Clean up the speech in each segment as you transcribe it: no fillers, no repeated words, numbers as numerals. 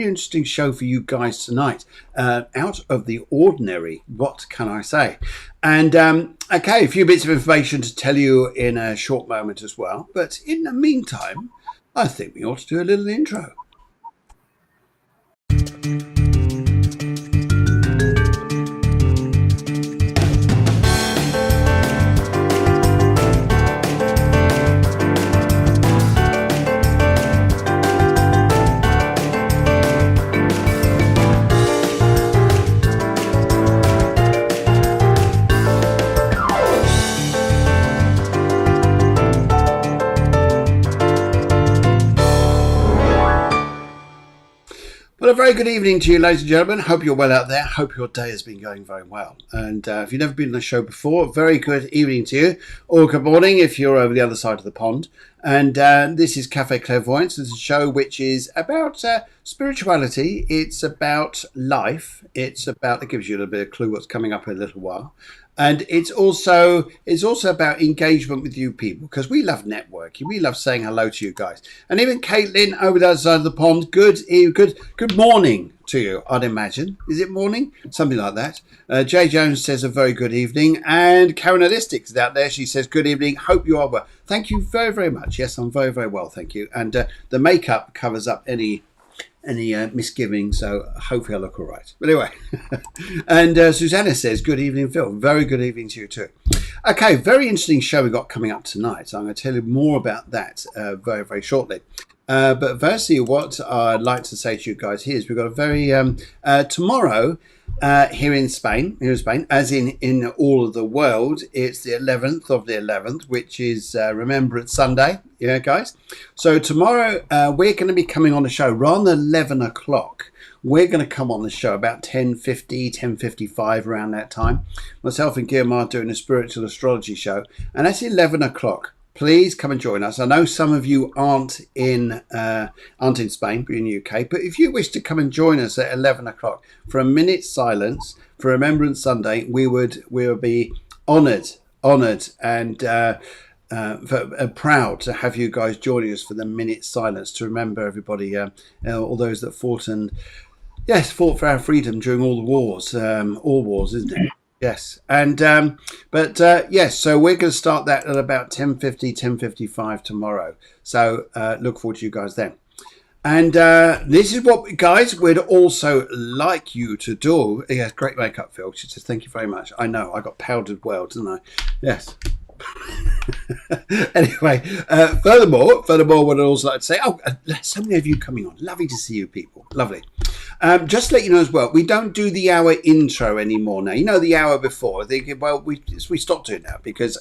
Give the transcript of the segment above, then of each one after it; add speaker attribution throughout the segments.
Speaker 1: interesting show for you guys tonight. Out of the ordinary, what can I say? And okay, a few bits of information to tell you in a short moment as well. But in the meantime, I think we ought to do a little intro. Well, a very good evening to you, ladies and gentlemen. Hope you're well out there. Hope your day has been going very well. And if you've never been on the show before, very good evening to you. Or good morning if you're over the other side of the pond. And this is Cafe Clairvoyance. It's a show which is about spirituality. It's about life. It gives you a little bit of clue what's coming up in a little while. And it's also about engagement with you people, because we love networking. We love saying hello to you guys. And even Caitlin over the other side of the pond, good morning to you, I'd imagine. Is it morning? Something like that. Jay Jones says a very good evening. And Karen Alistics is out there. She says, good evening. Hope you are well. Thank you very, very much. Yes, I'm very, very well. Thank you. And the makeup covers up any misgivings, so hopefully I look all right. But anyway, and Susanna says, good evening, Phil. Very good evening to you too. Okay, very interesting show we got coming up tonight. So I'm going to tell you more about that very, very shortly. But firstly, what I'd like to say to you guys here is we've got a very, tomorrow here in Spain, as in all of the world, it's the 11th of the 11th, which is Remembrance Sunday. Yeah, guys. So tomorrow we're going to be coming on the show around 11 o'clock. We're going to come on the show about 10:50, 10:55 around that time. Myself and Guillermo are doing a spiritual astrology show, and that's 11 o'clock. Please come and join us. I know some of you aren't in Spain, but in the UK. But if you wish to come and join us at 11 o'clock for a minute's silence for Remembrance Sunday, we would be honoured, and proud to have you guys joining us for the minute's silence to remember everybody, all those that fought for our freedom during all wars, isn't it? Yes, and yes, so we're going to start that at about 10:50, 10:55 tomorrow. So look forward to you guys then. And this is what, guys, we'd also like you to do. Yeah, great makeup, Phil. She says, thank you very much. I know, I got powdered well, didn't I? Yes. Anyway, furthermore, what I'd also like to say, so many of you coming on. Lovely to see you people. Lovely. Just to let you know as well, we don't do the hour intro anymore now. You know, the hour before. I think, well, we stopped doing that because,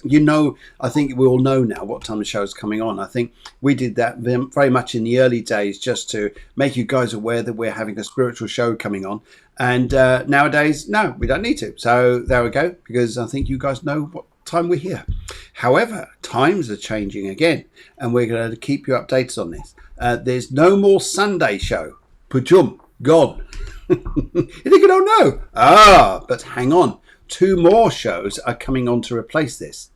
Speaker 1: I think we all know now what time the show is coming on. I think we did that very much in the early days just to make you guys aware that we're having a spiritual show coming on. And nowadays, no, we don't need to. So there we go, because I think you guys know what time we're here. However, times are changing again, and we're going to keep you updated on this. There's no more Sunday show. Pujum, gone. You think I don't know? But hang on. 2 more shows are coming on to replace this.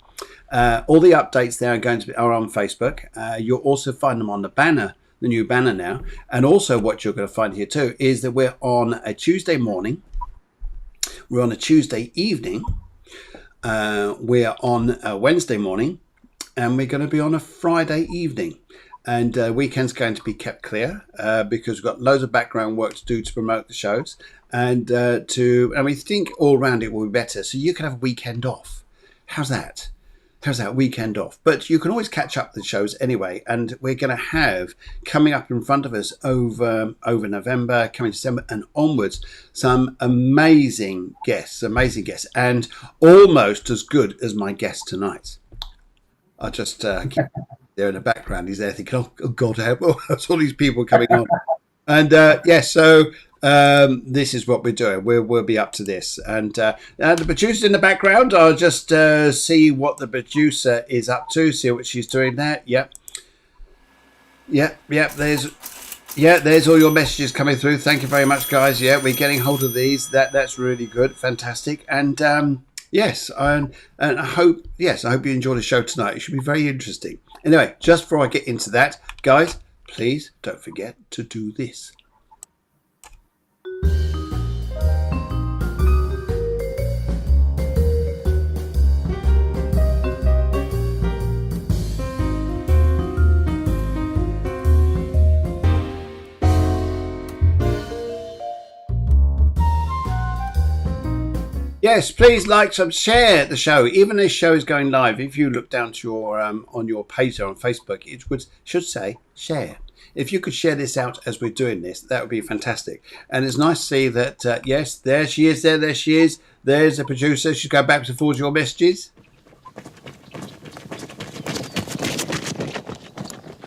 Speaker 1: All the updates there are on Facebook. You'll also find them on the banner, the new banner now. And also what you're going to find here too is that we're on a Tuesday morning. We're on a Tuesday evening. We're on a Wednesday morning, and we're going to be on a Friday evening. And weekend's going to be kept clear because we've got loads of background work to do to promote the shows, and we think all around it will be better. So you can have a weekend off. How's that? Weekend off? But you can always catch up the shows anyway. And we're going to have coming up in front of us over November, coming December and onwards, some amazing guests, and almost as good as my guest tonight. I just keep there in the background. He's there thinking, oh God, that's all these people coming on. And so this is what we're doing. We'll be up to this. And the producer in the background, I'll just see what the producer is up to, see what she's doing there. Yep. There's all your messages coming through. Thank you very much, guys. Yeah, we're getting hold of these. That's really good. Fantastic. And yes, and I hope you enjoy the show tonight. It should be very interesting. Anyway, just before I get into that, guys, please don't forget to do this. Yes, please share the show. Even this show is going live. If you look down to your on your page on Facebook, it should say share. If you could share this out as we're doing this, that would be fantastic. And it's nice to see that. Yes, there she is. There she is. There's the producer. She's going back to forward your messages.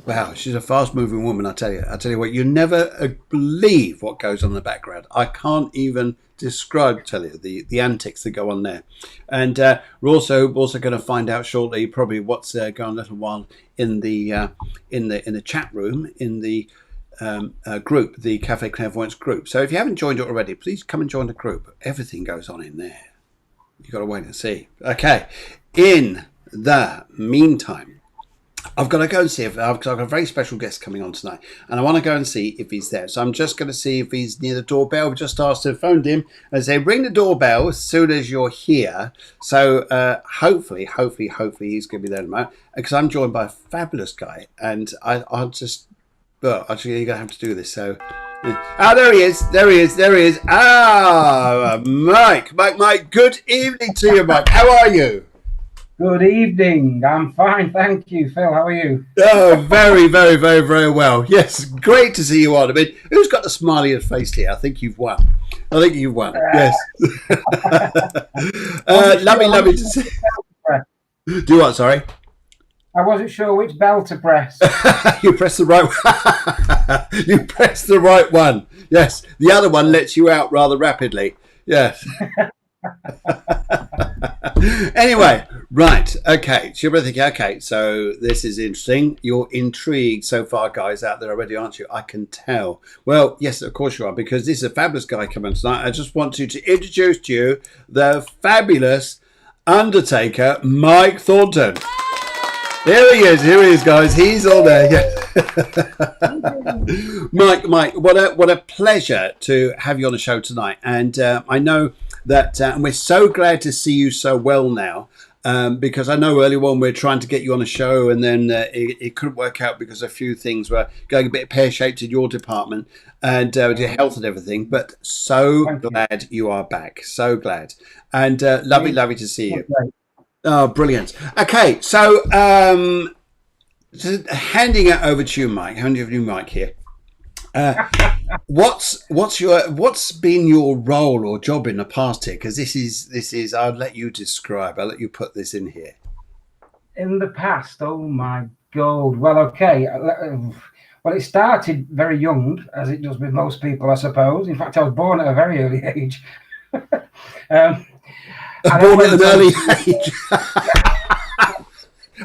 Speaker 1: Wow, she's a fast-moving woman, I tell you. I tell you what, you never believe what goes on in the background. I can't even describe, tell you, the antics that go on there. And we're also going to find out shortly, probably what's going on a little while in the chat room in the group, the Cafe Clairvoyance group. So if you haven't joined it already, please come and join the group. Everything goes on in there. You've got to wait and see. Okay. In the meantime, I've got to go and see if I've got a very special guest coming on tonight, and I want to go and see if he's there. So I'm just going to see if he's near the doorbell. We've just asked him, phoned him, and say ring the doorbell as soon as you're here. So hopefully he's going to be there in a moment, because I'm joined by a fabulous guy, and I'll just, well, actually you're going to have to do this. So, there he is. Mike. Good evening to you, Mike. How are you?
Speaker 2: Good evening. I'm fine, thank you. Phil, how are you?
Speaker 1: Oh, very, very, very, very well. Yes, great to see you on. I mean, who's got the smiliest face here? I think you've won. Yes. Lovely to see. Do what, sorry?
Speaker 2: I wasn't sure which bell to press.
Speaker 1: You pressed the right one. You pressed the right one. Yes, the other one lets you out rather rapidly. Yes. Anyway, right, okay, so you're thinking, okay, so this is interesting. You're intrigued so far, guys out there already, aren't you? I can tell. Well, yes, of course you are, because this is a fabulous guy coming tonight. I just want to introduce to you the fabulous Undertaker Mike Thornton. Here he is, guys. He's all there. Mike, what a pleasure to have you on the show tonight. And I know that and we're so glad to see you so well now, because I know earlier on we were trying to get you on a show, and then it couldn't work out because a few things were going a bit pear-shaped in your department and with your health and everything. But so glad you are back. So glad. And lovely to see you. Oh, brilliant. Okay, so handing it over to you, Mike. Handing over to you, Mike, here. What's been your role or job in the past here? Because this is I'll let you describe. I'll let you put this in here.
Speaker 2: In the past, oh my God. Well, okay. Well, it started very young, as it does with most people, I suppose. In fact, I was born at a very early age.
Speaker 1: Born at an early age.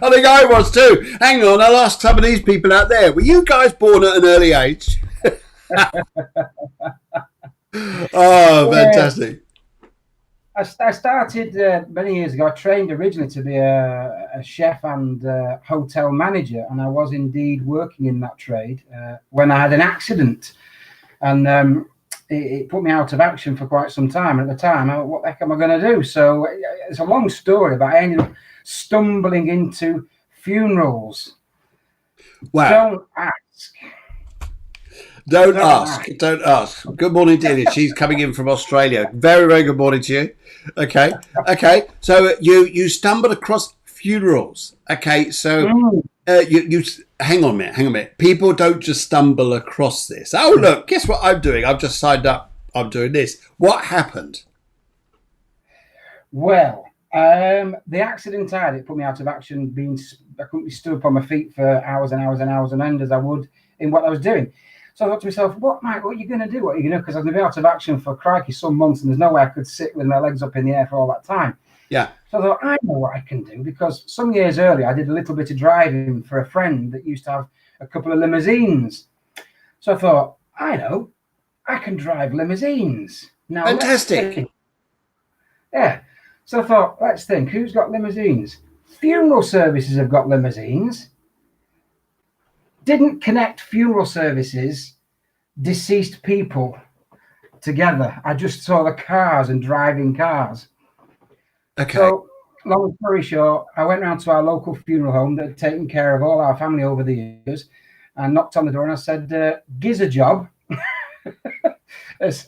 Speaker 1: I think I was too. Hang on, I'll ask some of these people out there. Were you guys born at an early age? Oh, fantastic.
Speaker 2: I started many years ago. I trained originally to be a chef and hotel manager, and I was indeed working in that trade when I had an accident. And it put me out of action for quite some time. And at the time, what the heck am I going to do? So it's a long story, but I ended up stumbling into funerals.
Speaker 1: Wow. Don't ask. Good morning, Delia. She's coming in from Australia. Very, very good morning to you. Okay. So you stumbled across funerals. Okay. So you hang on a minute. People don't just stumble across this. Oh, look, guess what I'm doing? I've just signed up. I'm doing this. What happened?
Speaker 2: Well, the accident I had, it put me out of action. I couldn't be stood up on my feet for hours and hours and hours on end as I would in what I was doing. So I thought to myself, what are you going to do? Because I'm going to be out of action for crikey some months, and there's no way I could sit with my legs up in the air for all that time.
Speaker 1: Yeah.
Speaker 2: So I thought, I know what I can do, because some years earlier I did a little bit of driving for a friend that used to have a couple of limousines. So I thought, I know, I can drive limousines. Now,
Speaker 1: fantastic.
Speaker 2: Yeah. So I thought, let's think, who's got limousines? Funeral services have got limousines. Didn't connect funeral services, deceased people together. I just saw the cars and driving cars.
Speaker 1: Okay.
Speaker 2: So, long story short, I went round to our local funeral home that had taken care of all our family over the years, and knocked on the door and I said, "Giz a job," as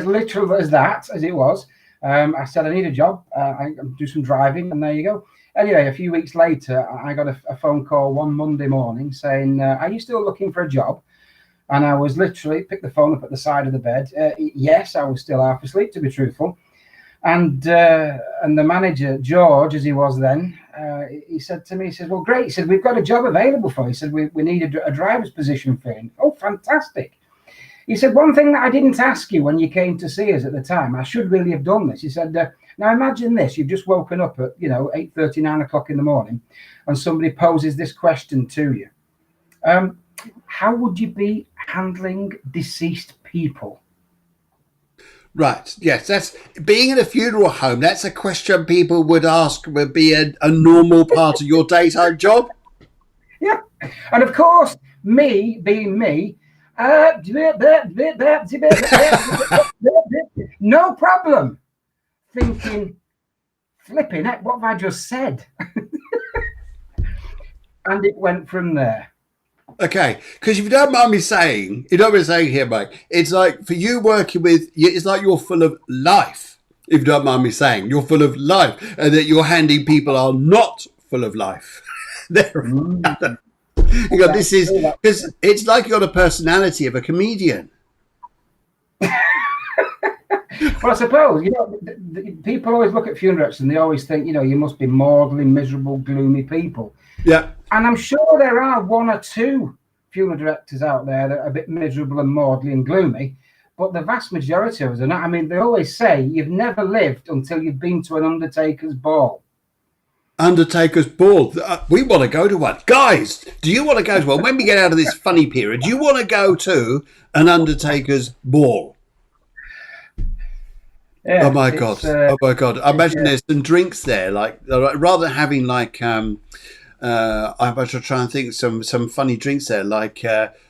Speaker 2: literal as that, as it was. I said, I need a job. I do some driving, and there you go. Anyway, a few weeks later, I got a phone call one Monday morning saying, are you still looking for a job? And I was literally picked the phone up at the side of the bed. Yes, I was still half asleep, to be truthful. And the manager, George, as he was then, he said to me, he said, well, great. He said, we've got a job available for you. He said, we need a driver's position for you. Oh, fantastic. He said, one thing that I didn't ask you when you came to see us at the time, I should really have done this. He said, now imagine this, you've just woken up at, 8:30, 9 o'clock in the morning, and somebody poses this question to you. How would you be handling deceased people?
Speaker 1: Right. Yes, that's being in a funeral home. That's a question people would ask. Would be a normal part of your daytime job.
Speaker 2: Yeah, and of course, me being me, no problem. Thinking, flipping heck, what have I just said? And it went from there.
Speaker 1: Okay, because if you don't mind me saying, here, Mike, it's like for you working with, it's like you're full of life. If you don't mind me saying, you're full of life, and that you're handing people are not full of life. This is because it's like you got a personality of a comedian.
Speaker 2: Well, I suppose people always look at funeral directors and they always think you must be maudlin, miserable, gloomy people.
Speaker 1: Yeah.
Speaker 2: And I'm sure there are one or two funeral directors out there that are a bit miserable and maudlin and gloomy, but the vast majority of us are not. I mean, they always say you've never lived until you've been to an Undertaker's ball.
Speaker 1: Undertaker's ball. We want to go to one. Guys, do you want to go to one? When we get out of this funny period, do you want to go to an Undertaker's ball?
Speaker 2: Yeah,
Speaker 1: oh my god! I imagine there's some drinks there, like rather than having like I'm actually trying to think some funny drinks there, like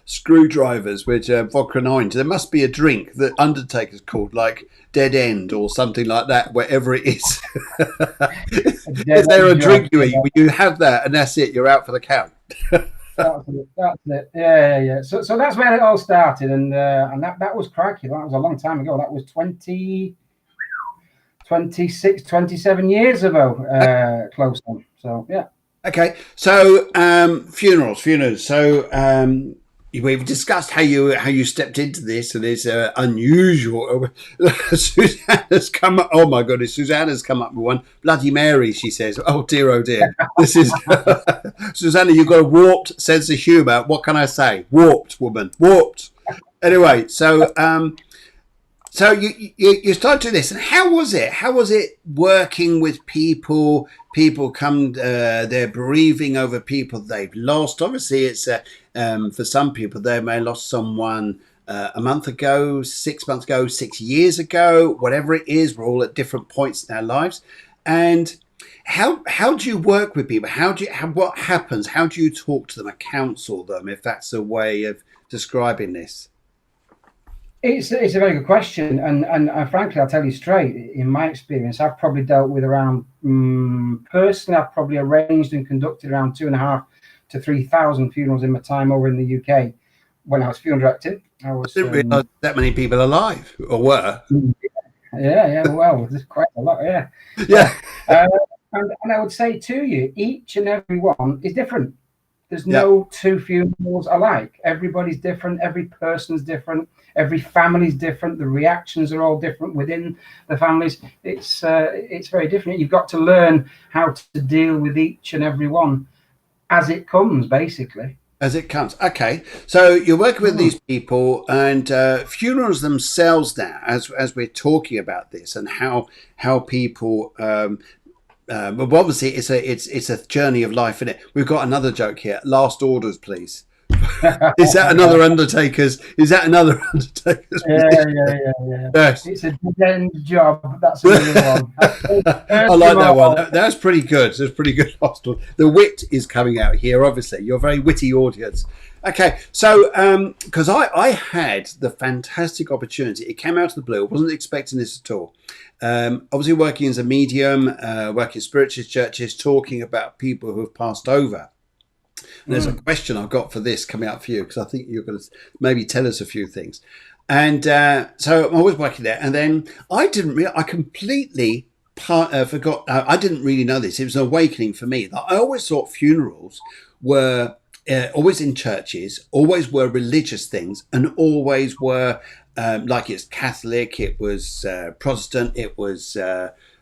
Speaker 1: screwdrivers with vodka and orange. There must be a drink that Undertaker's called like Dead End or something like that, wherever it is. Is there a drink you eat? You have that, and that's it. You're out for the count.
Speaker 2: That's it. Yeah. So that's where it all started, and that was crikey. That was a long time ago. That was 27 years ago, close on. So yeah. Okay.
Speaker 1: So funerals. So we've discussed how you stepped into this, and it's unusual. Susanna's come up. Oh my goodness, Susanna's come up with one. Bloody Mary, she says. Oh dear. This is Susanna. You've got a warped sense of humour. What can I say? Warped, woman. Warped. Anyway, so. So you started doing this, and how was it? How was it working with people? People come, they're bereaving over people they've lost. Obviously, it's for some people they may have lost someone a month ago, 6 months ago, 6 years ago, whatever it is. We're all at different points in our lives, and how do you work with people? What happens? How do you talk to them, or counsel them, if that's a way of describing this?
Speaker 2: It's a very good question, and frankly, I'll tell you straight. In my experience, I've probably dealt with around personally, I've probably arranged and conducted around 2,500 to 3,000 funerals in my time over in the UK. When I was funeral director, I didn't
Speaker 1: realise that many people alive or were.
Speaker 2: Yeah. Well, there's quite a lot. Yeah. And I would say to you, each and every one is different. There's no two funerals alike. Everybody's different. Every person's different. Every family's different. The reactions are all different within the families. It's very different. You've got to learn how to deal with each and every one as it comes, basically.
Speaker 1: As it comes. Okay. So you're working with these people, and funerals themselves now, as we're talking about this, and how people. But obviously, it's a journey of life, isn't it? We've got another joke here. Last orders, please. Is that another Undertaker's?
Speaker 2: Yeah.
Speaker 1: Yes.
Speaker 2: It's a dead-end job. That's another one.
Speaker 1: I like that one. That's pretty good. That's pretty good. The wit is coming out here. Obviously, you're a very witty audience. Okay, so because I had the fantastic opportunity, it came out of the blue. I wasn't expecting this at all. Obviously, working as a medium, working in spiritualist churches, talking about people who have passed over. And there's a question I've got for this coming out for you, because I think you're going to maybe tell us a few things. And so I'm always working there. And then I completely forgot. I didn't really know this. It was an awakening for me. That I always thought funerals were always in churches, always were religious things, and always were like it's Catholic, it was Protestant, it was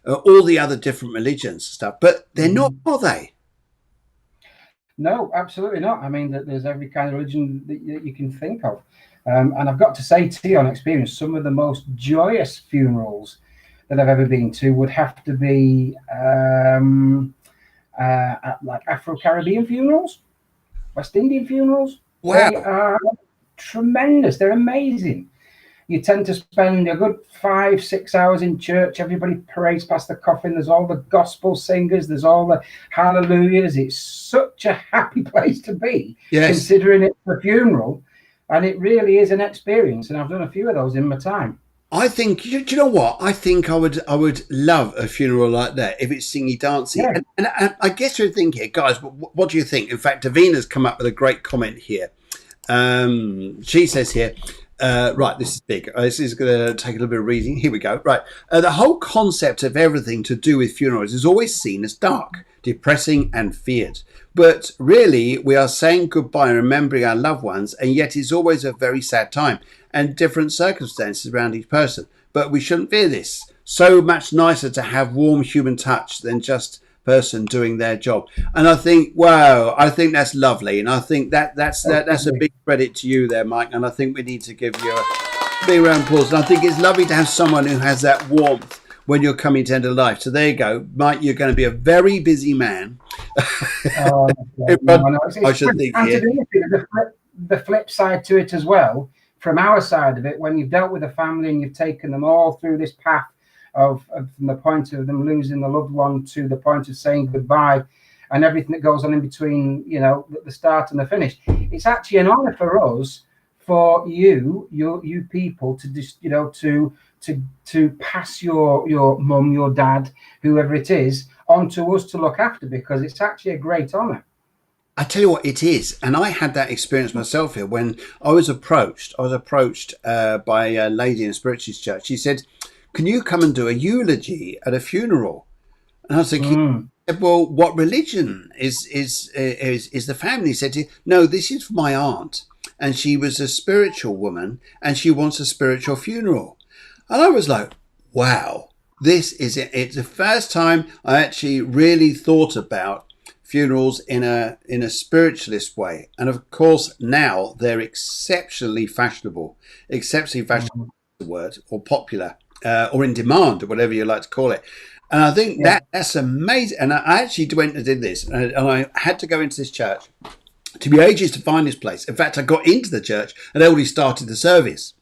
Speaker 1: all the other different religions and stuff. But they're not, are they?
Speaker 2: No, absolutely not. I mean, there's every kind of religion that you can think of. And I've got to say to you on experience, some of the most joyous funerals that I've ever been to would have to be like Afro-Caribbean funerals, West Indian funerals.
Speaker 1: Wow.
Speaker 2: They are tremendous. They're amazing. You tend to spend a good 5-6 hours in church. Everybody parades past the coffin. There's all the gospel singers. There's all the hallelujahs. It's such a happy place to be, considering it's a funeral. And it really is an experience. And I've done a few of those in my time.
Speaker 1: I think, do you know what? I think I would love a funeral like that if it's singy dancing.
Speaker 2: Yeah.
Speaker 1: And I guess you're thinking, guys, what do you think? In fact, Davina's come up with a great comment here. She says here, right, this is big. This is going to take a little bit of reading. Here we go. Right. The whole concept of everything to do with funerals is always seen as dark, depressing and feared. But really, we are saying goodbye and remembering our loved ones, and yet it's always a very sad time and different circumstances around each person. But we shouldn't fear this. So much nicer to have warm human touch than just person doing their job. And I think, wow, I think that's lovely. And I think that's a big credit to you there, Mike. And I think we need to give you a big round of applause. And I think it's lovely to have someone who has that warmth when you're coming to end of life. So there you go, Mike. You're going to be a very busy man. I should think here.
Speaker 2: The flip side to it as well, from our side of it, when you've dealt with a family and you've taken them all through this path of from the point of them losing the loved one to the point of saying goodbye, and everything that goes on in between, you know, the start and the finish. It's actually an honor for us, for you people to just, you know, to pass your mum, your dad, whoever it is, on to us to look after, because it's actually a great honor.
Speaker 1: I tell you what, it is. And I had that experience myself here when I was approached by a lady in a spiritualist church. She said, can you come and do a eulogy at a funeral? And I was thinking, well, what religion is the family? He said, no, this is for my aunt. And she was a spiritual woman and she wants a spiritual funeral. And I was like, wow, this is it. It's the first time I actually really thought about funerals in a spiritualist way. And of course, now they're exceptionally fashionable, the word, or popular, or in demand, or whatever you like to call it. And I think that's amazing. And I actually went and did this, and I had to go into this church. It took me ages to find this place. In fact, I got into the church and they already started the service.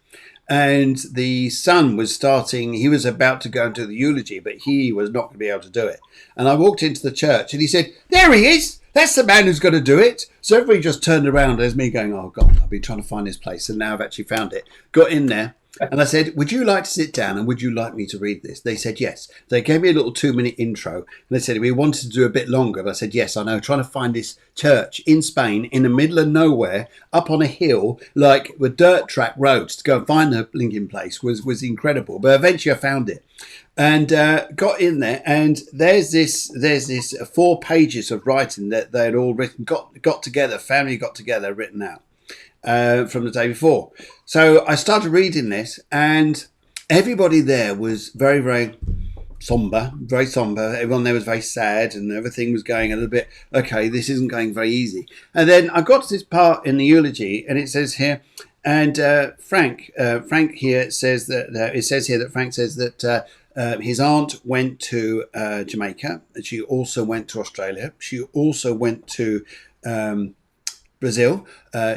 Speaker 1: And the son was starting, he was about to go and do the eulogy, but he was not going to be able to do it. And I walked into the church and he said, there he is. That's the man who's going to do it. So everybody just turned around. There's me going, oh God, I've been trying to find this place. And now I've actually found it. Got in there. And I said, would you like to sit down and would you like me to read this? They said yes. They gave me a little 2-minute intro. And they said, we wanted to do a bit longer. But I said, yes, I know. Trying to find this church in Spain, in the middle of nowhere, up on a hill, like with dirt track roads to go and find the blinking place was incredible. But eventually I found it. And got in there, and there's this 4 pages of writing that they had all written, got together, family got together, written out from the day before. So I started reading this, and everybody there was very, very somber, very somber. Everyone there was very sad, and everything was going a little bit, okay, this isn't going very easy. And then I got to this part in the eulogy, and it says here, and Frank here says that it says here that Frank says that his aunt went to Jamaica. She also went to Australia. She also went to Brazil.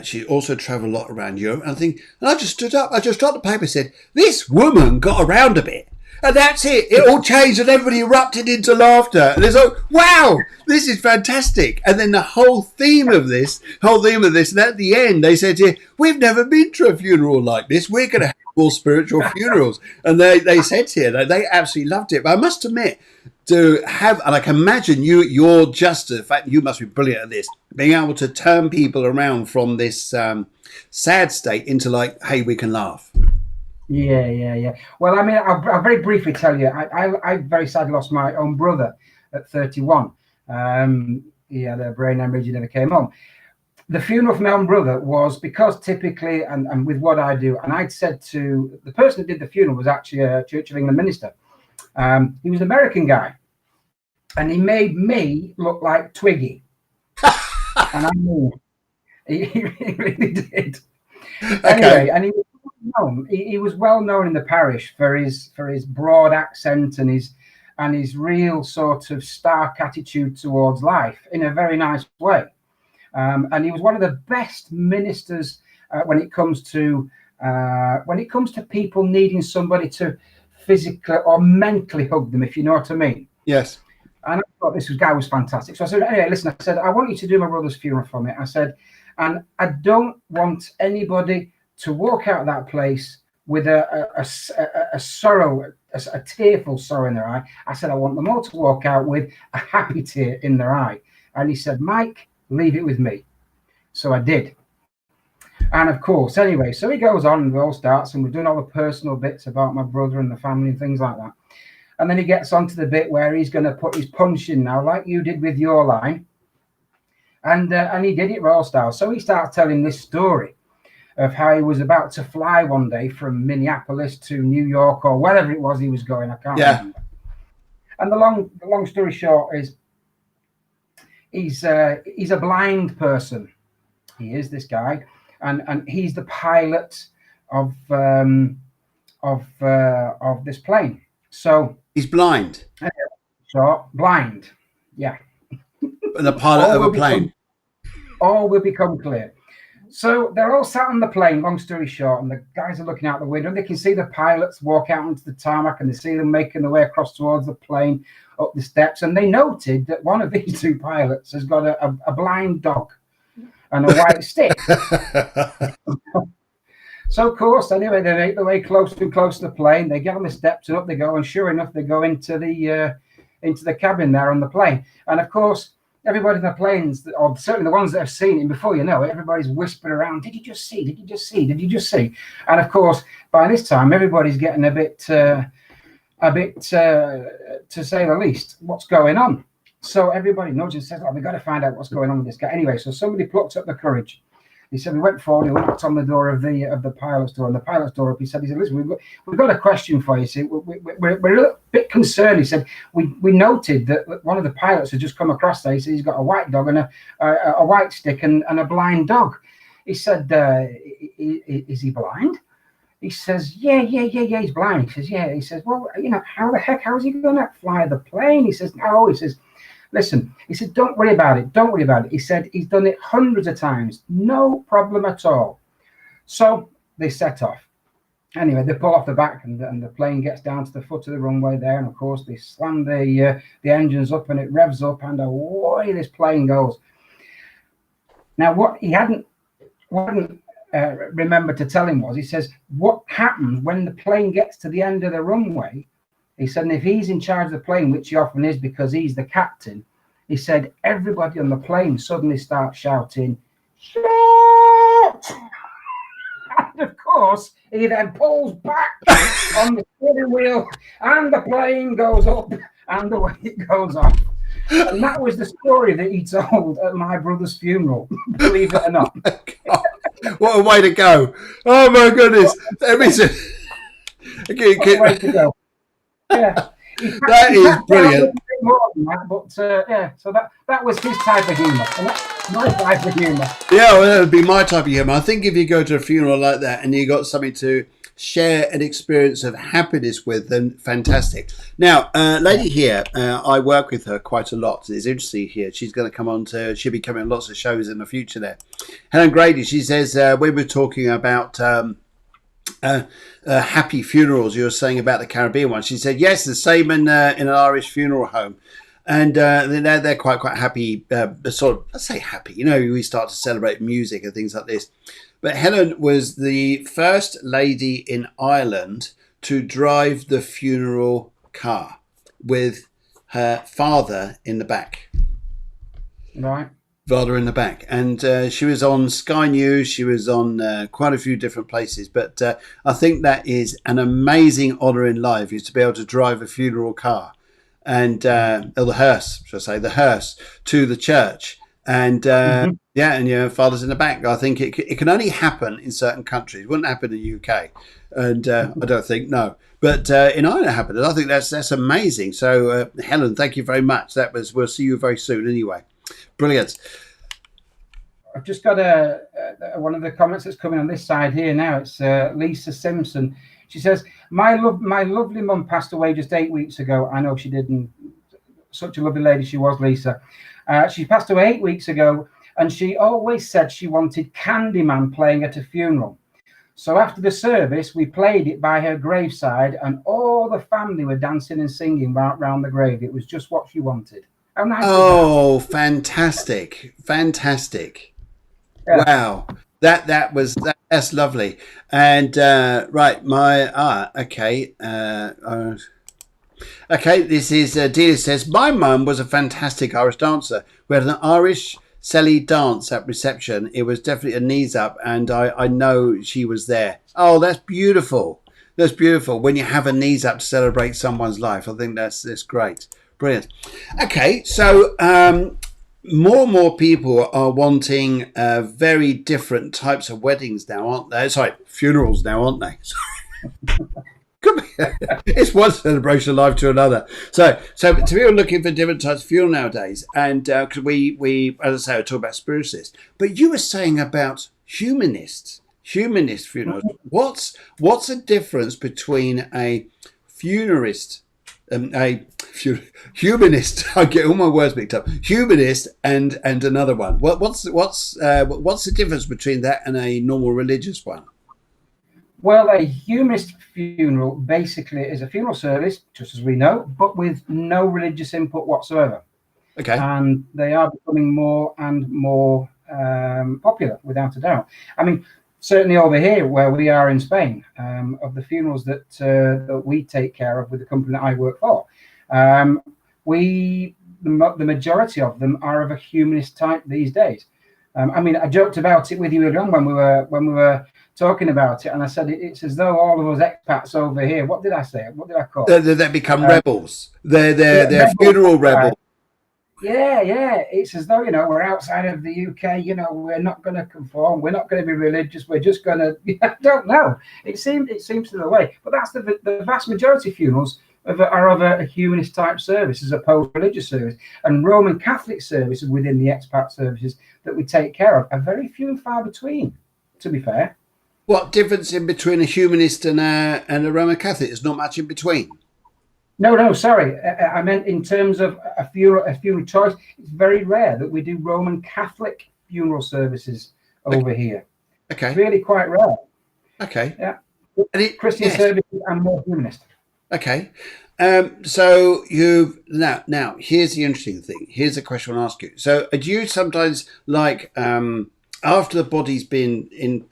Speaker 1: She also travelled a lot around Europe. And I just stood up. I just dropped the paper and said, this woman got around a bit. And that's it. It all changed and everybody erupted into laughter. And it's like, wow, this is fantastic. And then the whole theme of this, and at the end they said here, we've never been to a funeral like this. We're going to have more spiritual funerals. And they said here that they absolutely loved it. But I must admit, to have, and I can imagine you're just, the fact you must be brilliant at this, being able to turn people around from this sad state into like, hey, we can laugh.
Speaker 2: Yeah. Well, I mean, I'll very briefly tell you. I very sadly lost my own brother at 31. He had a brain hemorrhage. He never came home. The funeral for my own brother was because typically, and with what I do, and I'd said to the person that did the funeral was actually a Church of England minister. He was an American guy, and he made me look like Twiggy. And I knew he really did. Anyway,
Speaker 1: Okay.
Speaker 2: and he was well known in the parish for his broad accent and his real sort of stark attitude towards life in a very nice way. And he was one of the best ministers when it comes to people needing somebody to physically or mentally hug them, if you know what I mean.
Speaker 1: Yes.
Speaker 2: And I thought this guy was fantastic. So I said, anyway, listen, I said, I want you to do my brother's funeral for me. I said, and I don't want anybody to walk out of that place with a sorrow, a tearful sorrow in their eye. I said, I want them all to walk out with a happy tear in their eye. And he said, Mike, leave it with me. So I did. And of course, anyway, so he goes on and it all starts, and we're doing all the personal bits about my brother and the family and things like that. And then he gets on to the bit where he's going to put his punch in now, like you did with your line. And he did it raw style. So he starts telling this story of how he was about to fly one day from Minneapolis to New York or wherever it was he was going. I can't remember. And the long story short is he's a blind person. He is, this guy, and he's the pilot of this plane. So
Speaker 1: he's blind.
Speaker 2: So blind, yeah.
Speaker 1: And the pilot of a plane.
Speaker 2: All will become clear. So they're all sat on the plane, long story short, and the guys are looking out the window, and they can see the pilots walk out onto the tarmac, and they see them making their way across towards the plane, up the steps, and they noted that one of these two pilots has got a blind dog and a white stick. So, of course, anyway, they make their way closer and closer to the plane. They get on the steps and up they go, and sure enough, they go into the cabin there on the plane. And, of course, everybody in the planes, or certainly the ones that have seen it before, you know, everybody's whispering around, did you just see? Did you just see? Did you just see? And, of course, by this time, everybody's getting a bit, to say the least, what's going on. So everybody knows and says, oh, we've got to find out what's going on with this guy. Anyway, so somebody plucked up the courage. He said, we went forward, he knocked on the door of the pilot's door, and the pilot's door up, he said, listen, we've got a question for you. See, we're a little bit concerned. He said, we noted that one of the pilots had just come across there. He said, he's got a white dog and a white stick and a blind dog. He said, is he blind? He says, yeah, he's blind. He says, yeah. He says, well, you know, how is he going to fly the plane? He says, no. He says, listen, he said, don't worry about it. Don't worry about it. He said, he's done it hundreds of times. No problem at all. So they set off. Anyway, they pull off the back and the plane gets down to the foot of the runway there. And of course, they slam the engines up and it revs up and away this plane goes. Now, what he hadn't remembered to tell him was, he says, what happens when the plane gets to the end of the runway? He said, and if he's in charge of the plane, which he often is because he's the captain, he said, everybody on the plane suddenly starts shouting, "Shit!" And of course, he then pulls back on the steering wheel and the plane goes up and away it goes off. And that was the story that he told at my brother's funeral, believe it or not.
Speaker 1: What a way to go. Oh, my goodness.
Speaker 2: What a way to go. Yeah,
Speaker 1: that is brilliant.
Speaker 2: More than that, but yeah, so that was his type of humour, and that's my type of humour.
Speaker 1: Yeah, well, that would be my type of humour. I think if you go to a funeral like that and you got something to share an experience of happiness with, then fantastic. Now, lady here, I work with her quite a lot. It's interesting here. She's going to come on she'll be coming on lots of shows in the future there. Helen Grady, she says, we were talking about happy funerals. You were saying about the Caribbean one. She said, yes, the same in an Irish funeral home. And they're quite happy, sort of, let's say happy. You know, we start to celebrate music and things like this. But Helen was the first lady in Ireland to drive the funeral car with her father in the back.
Speaker 2: Right.
Speaker 1: Vada in the back, and she was on Sky News. She was on quite a few different places, but I think that is an amazing honour in life, is to be able to drive a funeral car, and or the hearse, shall I say, the hearse to the church, and yeah, and your father's in the back. I think it can only happen in certain countries. It wouldn't happen in the UK, and I don't think, no. But in Ireland it happened, and I think that's amazing. So Helen, thank you very much. We'll see you very soon anyway. Brilliant.
Speaker 2: I've just got one of the comments that's coming on this side here now. It's Lisa Simpson. She says, my lovely mum passed away just 8 weeks ago. I know she didn't. Such a lovely lady she was, Lisa. She passed away 8 weeks ago, and she always said she wanted Candyman playing at a funeral. So after the service, we played it by her graveside, and all the family were dancing and singing round the grave. It was just what she wanted. How nice!
Speaker 1: Oh, fantastic! Fantastic! Yeah. Wow, that's lovely. And right, okay. Okay, this is Delia says, my mum was a fantastic Irish dancer. We had an Irish Sally dance at reception. It was definitely a knees up, and I know she was there. Oh, that's beautiful. That's beautiful. When you have a knees up to celebrate someone's life, I think that's great. Brilliant. Okay, so more and more people are wanting very different types of weddings now, aren't they? Sorry, funerals now, aren't they? It's one celebration of life to another. So people are looking for different types of funeral nowadays, and because we, as I say, I talk about spiritualists, but you were saying about humanist funerals. What's the difference between a funerist? Humanist. I get all my words mixed up. Humanist and another one. What's the difference between that and a normal religious one?
Speaker 2: Well, a humanist funeral basically is a funeral service, just as we know, but with no religious input whatsoever.
Speaker 1: Okay.
Speaker 2: And they are becoming more and more popular, without a doubt. I mean, certainly over here where we are in Spain, of the funerals that we take care of with the company that I work for, the majority of them are of a humanist type these days. I mean, I joked about it with you again when we were talking about it, and I said it's as though all of us expats over here. What did I say? What did I call it?
Speaker 1: They become rebels. They're funeral rebels.
Speaker 2: Yeah. It's as though, we're outside of the UK. We're not going to conform. We're not going to be religious. We're just going to. I don't know. It seems to the way, but that's the vast majority of funerals are of a humanist type service as opposed to religious service. And Roman Catholic services within the expat services that we take care of are very few and far between, to be fair.
Speaker 1: What difference in between a humanist and a Roman Catholic? There's not much in between.
Speaker 2: No, sorry. I meant in terms of a funeral choice. It's very rare that we do Roman Catholic funeral services over here.
Speaker 1: Okay.
Speaker 2: It's really quite rare.
Speaker 1: Okay.
Speaker 2: Yeah. Christian services and more humanist.
Speaker 1: Okay. So you've now here's the interesting thing. Here's the question I'll ask you. So do you sometimes after the body's been in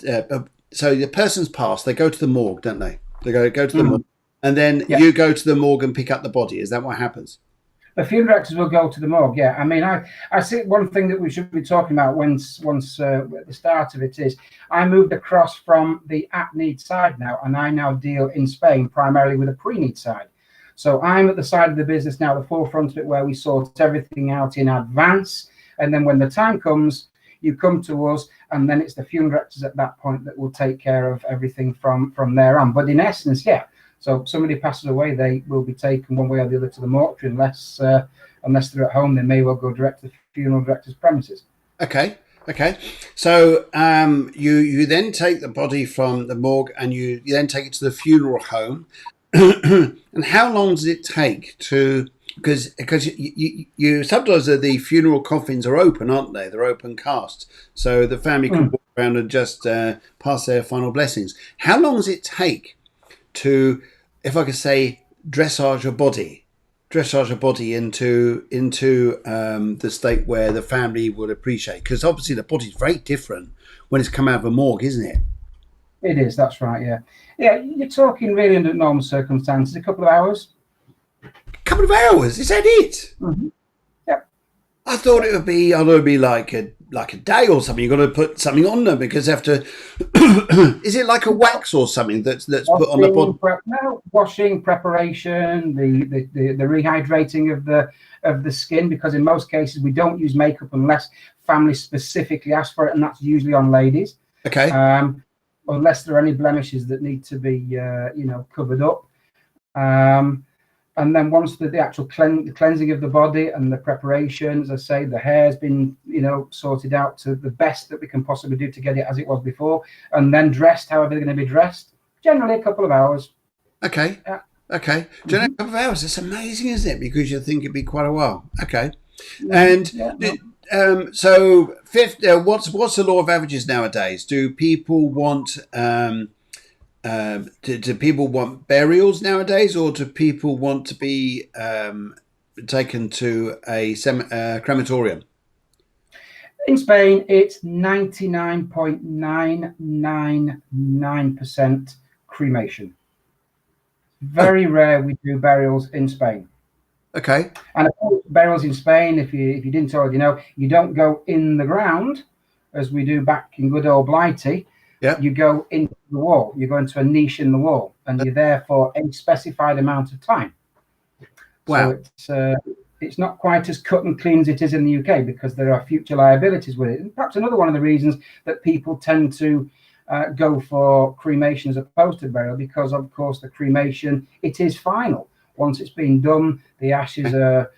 Speaker 1: so the person's passed, they go to the morgue, don't they? They go to the morgue, and then you go to the morgue and pick up the body. Is that what happens?
Speaker 2: The funeral directors will go to the morgue. Yeah, I mean, I see one thing that we should be talking about once at the start of it is I moved across from the at-need side now, and I now deal in Spain primarily with a pre-need side. So I'm at the side of the business now, the forefront of it, where we sort everything out in advance, and then when the time comes, you come to us, and then it's the funeral directors at that point that will take care of everything from there on. But in essence, yeah. So if somebody passes away, they will be taken one way or the other to the mortuary, unless they're at home, they may well go direct to the funeral director's premises. Okay.
Speaker 1: So you then take the body from the morgue and you then take it to the funeral home. And how long does it take to? Because you sometimes the funeral coffins are open, aren't they? They're open cast, so the family can walk around and just pass their final blessings. How long does it take to, if I could say, dressage a body into the state where the family would appreciate? Because obviously the body's very different when it's come out of a morgue, isn't it?
Speaker 2: It is. That's right. Yeah. You're talking really under normal circumstances, a couple of hours.
Speaker 1: Couple of hours, is that it?
Speaker 2: Mm-hmm. Yep.
Speaker 1: I thought it would be. I thought it'd be like a day or something. You've got to put something on them because they have to. Is it like a wax or something that's put on the body?
Speaker 2: Washing, preparation, the rehydrating of the skin, because in most cases we don't use makeup unless families specifically ask for it, and that's usually on ladies.
Speaker 1: Okay.
Speaker 2: Unless there are any blemishes that need to be covered up. And then once the actual cleansing of the body and the preparation, as I say, the hair's been, sorted out to the best that we can possibly do to get it as it was before, and then dressed however they're going to be dressed, generally a couple of hours.
Speaker 1: Okay. Okay. Generally a couple of hours. That's amazing, isn't it? Because you think it'd be quite a while. Okay. And so what's the law of averages nowadays? Do people want do people want burials nowadays, or do people want to be taken to a crematorium?
Speaker 2: In Spain, it's 99.999% cremation. Very rare we do burials in Spain.
Speaker 1: Okay.
Speaker 2: And of course, burials in Spain, if you didn't already know, you don't go in the ground as we do back in good old Blighty.
Speaker 1: Yeah.
Speaker 2: You go into the wall. You go into a niche in the wall, and you're there for a specified amount of time.
Speaker 1: Wow.
Speaker 2: So it's not quite as cut and clean as it is in the UK, because there are future liabilities with it. And perhaps another one of the reasons that people tend to go for cremation as opposed to burial, because of course the cremation, it is final. Once it's been done, the ashes are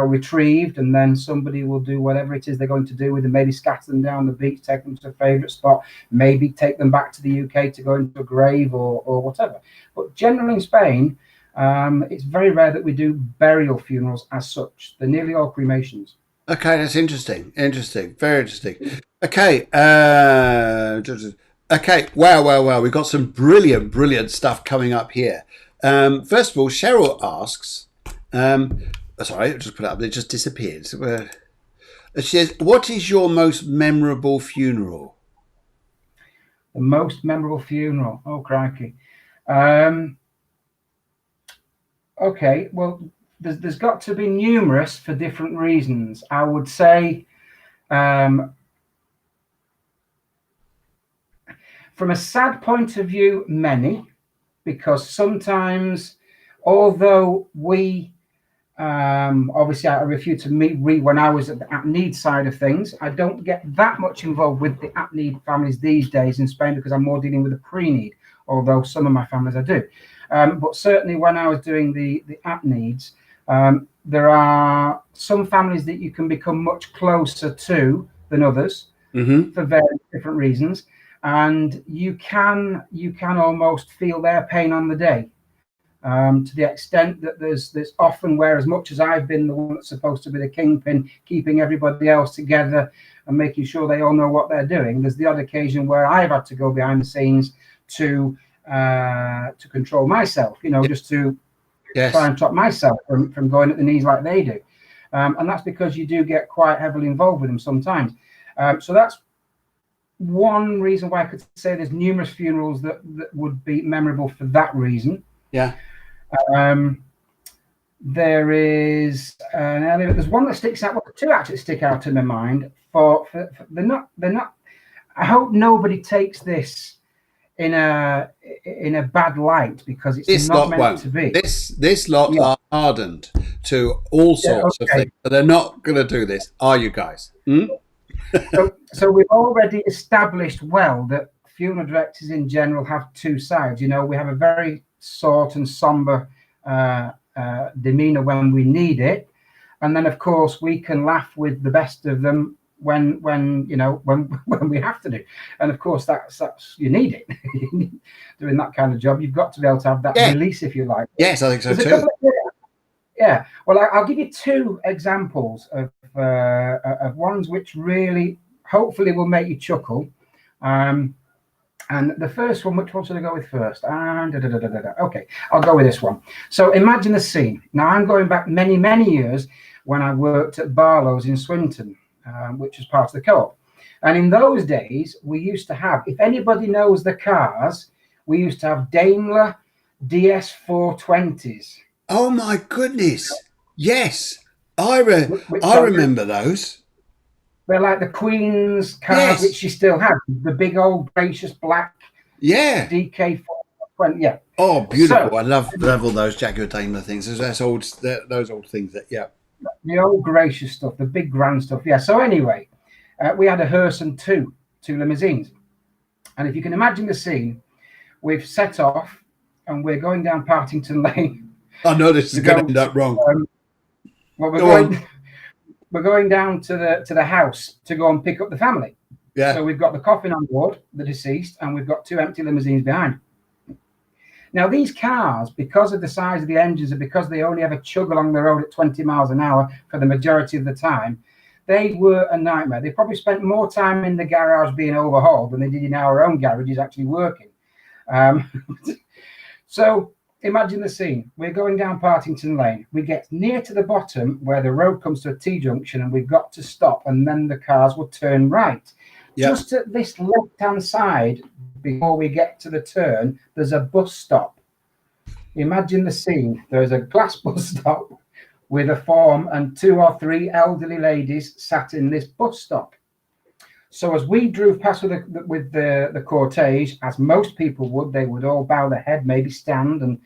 Speaker 2: retrieved, and then somebody will do whatever it is they're going to do with them, maybe scatter them down the beach, take them to a favorite spot, maybe take them back to the UK to go into a grave or whatever. But generally in Spain, it's very rare that we do burial funerals as such. They're nearly all cremations.
Speaker 1: Okay, that's interesting. Very interesting. Okay. Okay. Wow. We've got some brilliant stuff coming up here. First of all, Cheryl asks, sorry, I just put it up. It just disappeared. She says, "What is your most memorable funeral?"
Speaker 2: The most memorable funeral? Oh, crikey. Okay, well, there's got to be numerous for different reasons. I would say, from a sad point of view, many, because sometimes, although we obviously I refuse to read when I was at the at-need side of things, I don't get that much involved with the at-need families these days in Spain, because I'm more dealing with the pre-need, although some of my families I do. But certainly when I was doing the at-needs, there are some families that you can become much closer to than others for various different reasons, and you can almost feel their pain on the day. To the extent that there's often where, as much as I've been the one that's supposed to be the kingpin, keeping everybody else together and making sure they all know what they're doing, there's the odd occasion where I've had to go behind the scenes to control myself, just to try and stop myself from going at the knees like they do. And that's because you do get quite heavily involved with them sometimes. So that's one reason why I could say there's numerous funerals that would be memorable for that reason.
Speaker 1: Yeah.
Speaker 2: There is there's one that sticks out. Well, two actually stick out in my mind. For they're not. I hope nobody takes this in a bad light, because it's not meant to be.
Speaker 1: This lot are hardened to all sorts of things, but they're not going to do this, are you guys?
Speaker 2: So we've already established well that funeral directors in general have two sides. We have a very sort and somber demeanor when we need it, and then of course we can laugh with the best of them when we have to do. And of course that's you need it. Doing that kind of job, you've got to be able to have that release, if you like.
Speaker 1: Yes, I think so too.
Speaker 2: Well, I'll give you two examples of ones which really hopefully will make you chuckle. And the first one, which one should I go with first? Okay, I'll go with this one. So imagine the scene. Now, I'm going back many, many years when I worked at Barlow's in Swinton, which was part of the co-op. And in those days, we used to have, if anybody knows the cars, we used to have Daimler DS420s.
Speaker 1: Oh, my goodness. Yes. I remember those.
Speaker 2: They're like the Queen's cars,
Speaker 1: Yes.
Speaker 2: which she still has. The big old gracious black DK420. Yeah.
Speaker 1: Oh, beautiful!
Speaker 2: So,
Speaker 1: I love all those Jaguar Daimler things. Those old things.
Speaker 2: The old gracious stuff, the big grand stuff. Yeah. So anyway, we had a hearse and two limousines, and if you can imagine the scene, we've set off and we're going down Partington Lane.
Speaker 1: I know this is going to end up wrong.
Speaker 2: Well, we're going down to the house to go and pick up the family.
Speaker 1: Yeah.
Speaker 2: So we've got the coffin on board, the deceased, and we've got two empty limousines behind. Now, these cars, because of the size of the engines and because they only ever chug along the road at 20 miles an hour for the majority of the time, they were a nightmare. They probably spent more time in the garage being overhauled than they did in our own garages actually working. So imagine the scene. We're going down Partington Lane. We get near to the bottom where the road comes to a T-junction and we've got to stop, and then the cars will turn right. Yep. Just at this left-hand side, before we get to the turn, there's a bus stop. Imagine the scene. There's a glass bus stop with a form and 2 or 3 elderly ladies sat in this bus stop. So as we drove past with the cortege, as most people would, they would all bow their head, maybe stand and,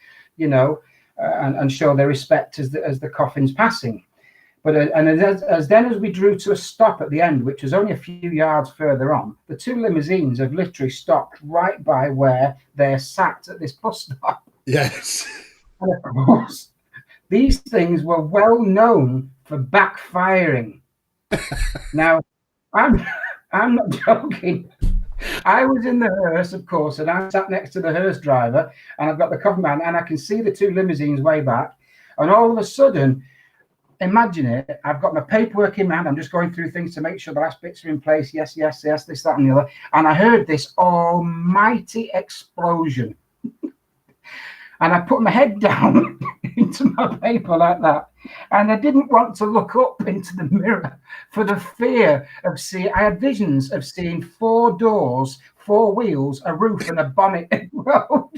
Speaker 2: and show their respect as the coffin's passing. But as we drew to a stop at the end, which was only a few yards further on, the 2 limousines have literally stopped right by where they're sat at this bus stop.
Speaker 1: Yes.
Speaker 2: And of course, these things were well known for backfiring. Now, I'm not joking. I was in the hearse, of course, and I sat next to the hearse driver, and I've got the coffin man, and I can see the 2 limousines way back, and all of a sudden, imagine it, I've got my paperwork in my hand, I'm just going through things to make sure the last bits are in place, yes, this, that, and the other, and I heard this almighty explosion. And I put my head down into my paper like that. And I didn't want to look up into the mirror for the fear of seeing. I had visions of seeing 4 doors, 4 wheels, a roof, and a bonnet in the road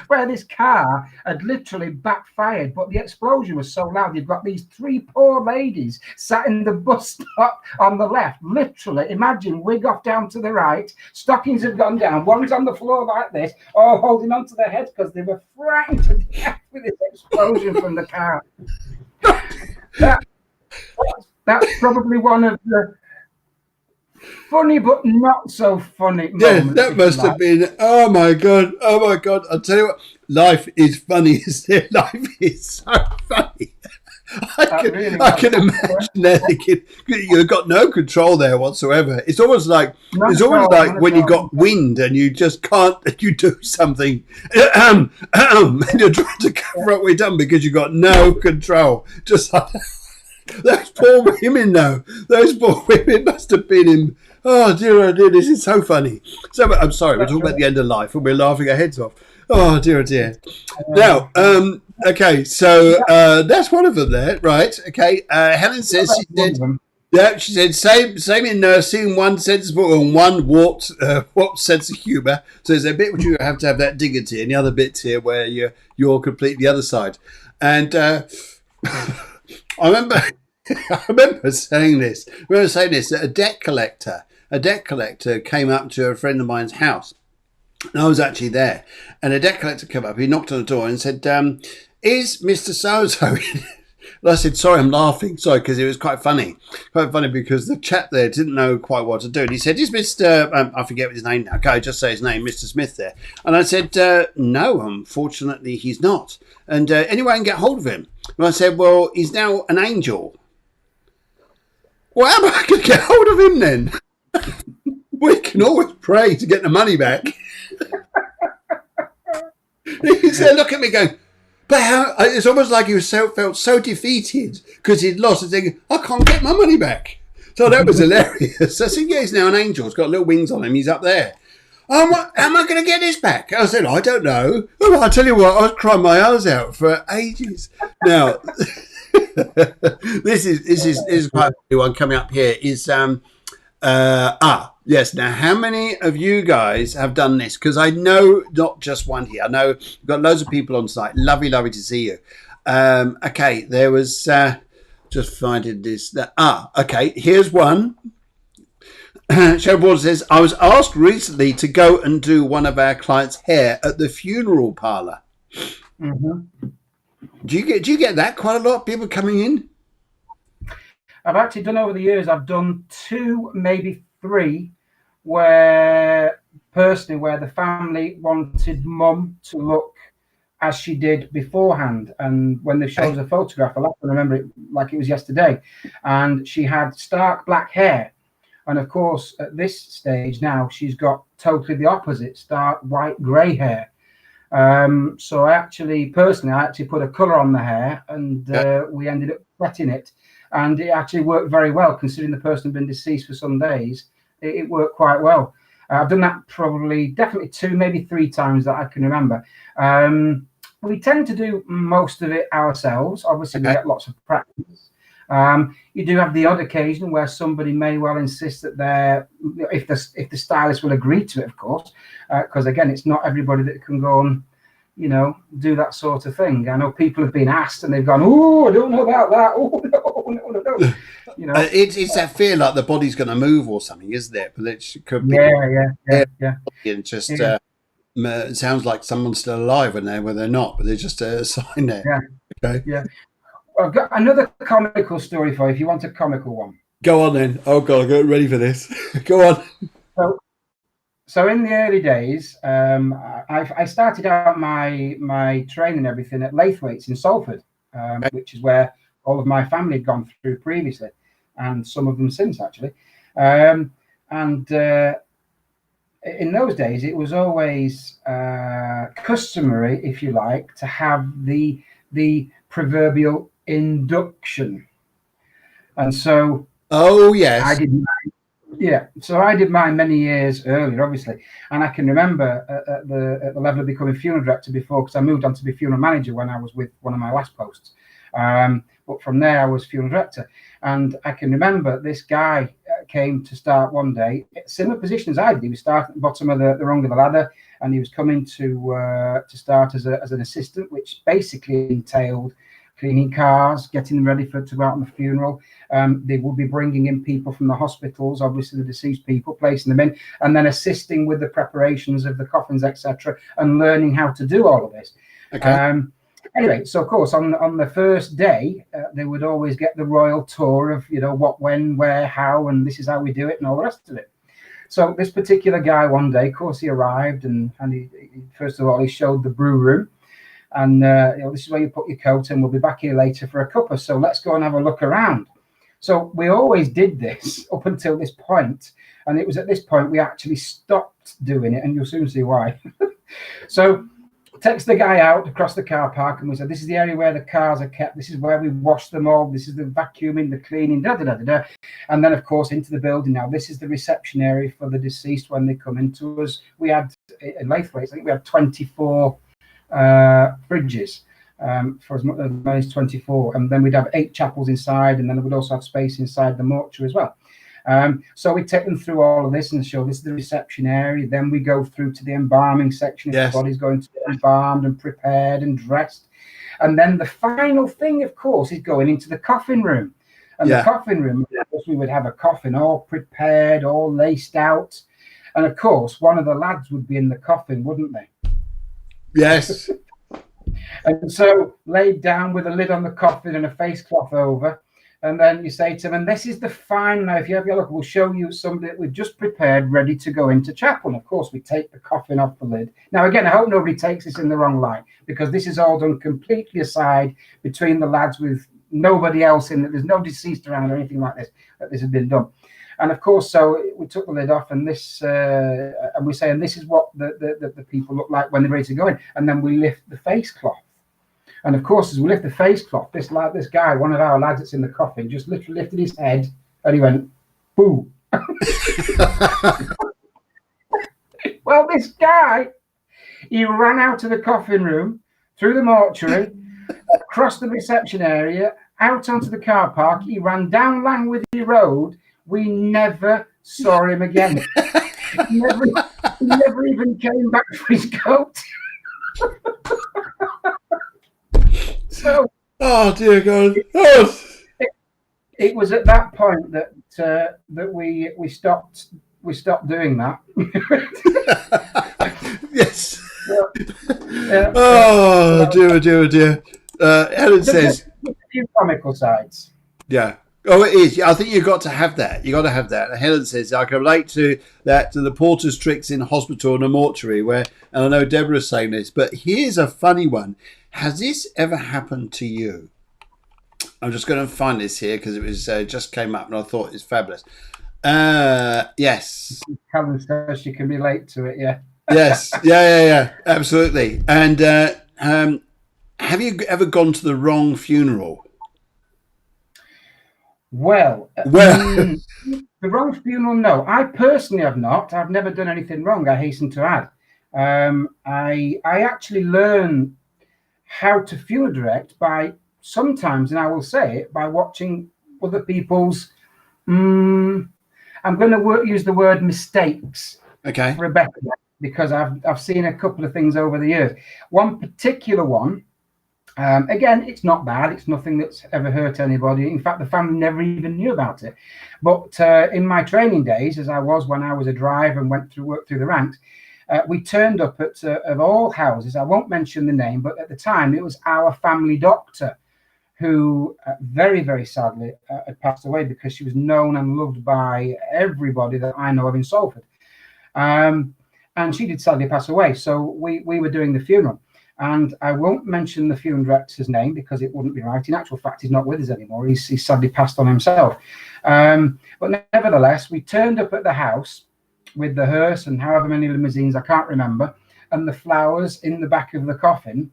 Speaker 2: where this car had literally backfired. But the explosion was so loud. You've got these 3 poor ladies sat in the bus stop on the left. Literally, imagine wig off down to the right. Stockings have gone down. One's on the floor like this, all holding onto their heads because they were frightened to death with this explosion from the car. That's probably one of the funny but not so funny moments.
Speaker 1: Yes, that must have been, oh my God. I'll tell you what, life is funny, isn't it? Life is so funny. I can imagine that you've got no control there whatsoever. It's almost like when you got wind and you just can't, you do something and you're trying to cover up what you've done because you've got no control. Just like those poor women, though. Those poor women must have been in. Oh dear, this is so funny. So I'm sorry, we're talking about the end of life and we're laughing our heads off. Oh dear. Now, okay, so that's one of them there, right? Okay, Helen says she said same in nursing, one sensible and one warped sense of humour. So there's a bit which you have to have that dignity, and the other bits here where you're completely the other side. And I remember saying this. That a debt collector came up to a friend of mine's house. And I was actually there. And a debt collector came up. He knocked on the door and said, is Mr. So-and-so in? And I said, sorry, I'm laughing. Sorry, because it was quite funny. Quite funny because the chap there didn't know quite what to do. And he said, is Mr. I forget his name now. Can I just say his name, Mr. Smith there? And I said, no, unfortunately, he's not. And anyone can get hold of him. And I said, well, he's now an angel. Well, how am I going to get hold of him then? We can always pray to get the money back. He said, look at me going, but how? It's almost like he felt so defeated because he'd lost and thinking, I can't get my money back. So that was hilarious. I said, yeah, he's now an angel. He's got little wings on him. He's up there. How am I going to get this back? I said, I don't know. Oh, I'll tell you what, I was crying my eyes out for ages. Now, this is quite a funny one coming up here. Yes. Now, how many of you guys have done this? Because I know not just one here. I know you've got loads of people on site. Lovely to see you. Okay, there was just finding this. Okay, here's one. Cheryl Border says, I was asked recently to go and do one of our clients' hair at the funeral parlour.
Speaker 2: Mm-hmm.
Speaker 1: Do you get that quite a lot? People coming in?
Speaker 2: I've actually done over the years. I've done 2, maybe 3, where the family wanted mum to look as she did beforehand. And when they showed us a photograph, I remember it like it was yesterday. And she had stark black hair. And of course, at this stage now, she's got totally the opposite, stark white grey hair. So I actually put a colour on the hair, and we ended up wetting it. And it actually worked very well, considering the person had been deceased for some days. It worked quite well. I've done that definitely 2, maybe 3 times that I can remember. We tend to do most of it ourselves. Obviously, we get lots of practice. You do have the odd occasion where somebody may well insist that if the stylist will agree to it, of course, because again, it's not everybody that can go and do that sort of thing. I know people have been asked and they've gone, "Oh, I don't know about that. Oh, no."
Speaker 1: It's that fear like the body's going to move or something, isn't it? But it could be.
Speaker 2: Yeah.
Speaker 1: And just it sounds like someone's still alive when they're not, but they're just a sign there.
Speaker 2: Yeah.
Speaker 1: Okay.
Speaker 2: Yeah. I've got another comical story for you if you want a comical one.
Speaker 1: Go on then. Oh God, I got ready for this. Go on.
Speaker 2: So in the early days, I started out my training and everything at Laithwaites in Salford, which is where all of my family had gone through previously, and some of them since actually. In those days, it was always customary, if you like, to have the proverbial induction. And so I did mine many years earlier, obviously, and I can remember at the level of becoming funeral director before, because I moved on to be funeral manager when I was with one of my last posts, but from there I was funeral director. And I can remember this guy came to start one day, similar position as I did. He was starting at the bottom of the rung of the ladder, and he was coming to start as an assistant, which basically entailed cleaning cars, getting them ready to go out on the funeral. They would be bringing in people from the hospitals, obviously the deceased people, placing them in, and then assisting with the preparations of the coffins, etc., and learning how to do all of this. Okay. Anyway, so of course on the first day, they would always get the royal tour of what, when, where, how, and this is how we do it, and all the rest of it. So this particular guy one day, of course, he arrived, and he first of all he showed the brew room. And this is where you put your coat, and we'll be back here later for a cuppa. So let's go and have a look around. So we always did this up until this point, and it was at this point we actually stopped doing it, and you'll soon see why. So takes the guy out across the car park, and we said, this is the area where the cars are kept. This is where we wash them all. This is the vacuuming, the cleaning, And then, of course, into the building. Now, this is the reception area for the deceased when they come into us. We had, in Laithwaites, I think we had 24 fridges for as much as 24, and then we'd have 8 chapels inside, and then we'd also have space inside the mortuary as well. So we take them through all of this and show this is the reception area. Then we go through to the embalming section. Yes. The body's going to be embalmed and prepared and dressed. And then the final thing, of course, is going into the coffin room. And the coffin room, of course, we would have a coffin all prepared, all laced out. And of course, one of the lads would be in the coffin, wouldn't they?
Speaker 1: Yes.
Speaker 2: And so laid down with a lid on the coffin and a face cloth over. And then you say to them, and this is the fine. Now, if you have your look, we'll show you something that we've just prepared, ready to go into chapel. And of course, we take the coffin off the lid. Now, again, I hope nobody takes this in the wrong light, because this is all done completely aside between the lads, with nobody else in it. There's no deceased around or anything like this, that this has been done. And of course, so we took the lid off, and this, and we say, and this is what the people look like when they're ready to go in. And then we lift the face cloth. And of course, as we lift the face cloth, this guy, one of our lads that's in the coffin, just literally lifted his head and he went, boo. Well, this guy, he ran out of the coffin room, through the mortuary, across the reception area, out onto the car park. He ran down Langworthy Road. We never saw him again. He never even came back for his coat. So
Speaker 1: Oh dear God! Oh.
Speaker 2: It was at that point that we stopped doing that.
Speaker 1: Yes.
Speaker 2: So
Speaker 1: Oh dear. Helen says,
Speaker 2: a few comical sides.
Speaker 1: yeah. Oh, it is. Yeah, I think you've got to have that. You've got to have that. Helen says, I can relate to that, to the porter's tricks in hospital and a mortuary, where, and I know Deborah's saying this, but here's a funny one. Has this ever happened to you? I'm just going to find this here because it was just came up and I thought it's fabulous. Yes.
Speaker 2: Helen says she can relate to it, yeah.
Speaker 1: Yes. Yeah. Absolutely. And have you ever gone to the wrong funeral?
Speaker 2: Well, the wrong funeral, no. I personally have not. I've never done anything wrong, I hasten to add. I actually learn how to funeral direct by sometimes, and I will say it, by watching other people's, I'm going to use the word mistakes.
Speaker 1: Okay.
Speaker 2: For a better one, because I've seen a couple of things over the years. One particular one, again, it's not bad. It's nothing that's ever hurt anybody. In fact, the family never even knew about it. But in my training days, as I was when I was a driver and worked through the ranks, we turned up at, of all houses, I won't mention the name, but at the time it was our family doctor who very, very sadly had passed away because she was known and loved by everybody that I know of in Salford. And she did sadly pass away. So we were doing the funeral. And I won't mention the funeral director's name because it wouldn't be right. In actual fact, he's not with us anymore. He's sadly passed on himself. But nevertheless, we turned up at the house with the hearse and however many limousines, I can't remember, and the flowers in the back of the coffin.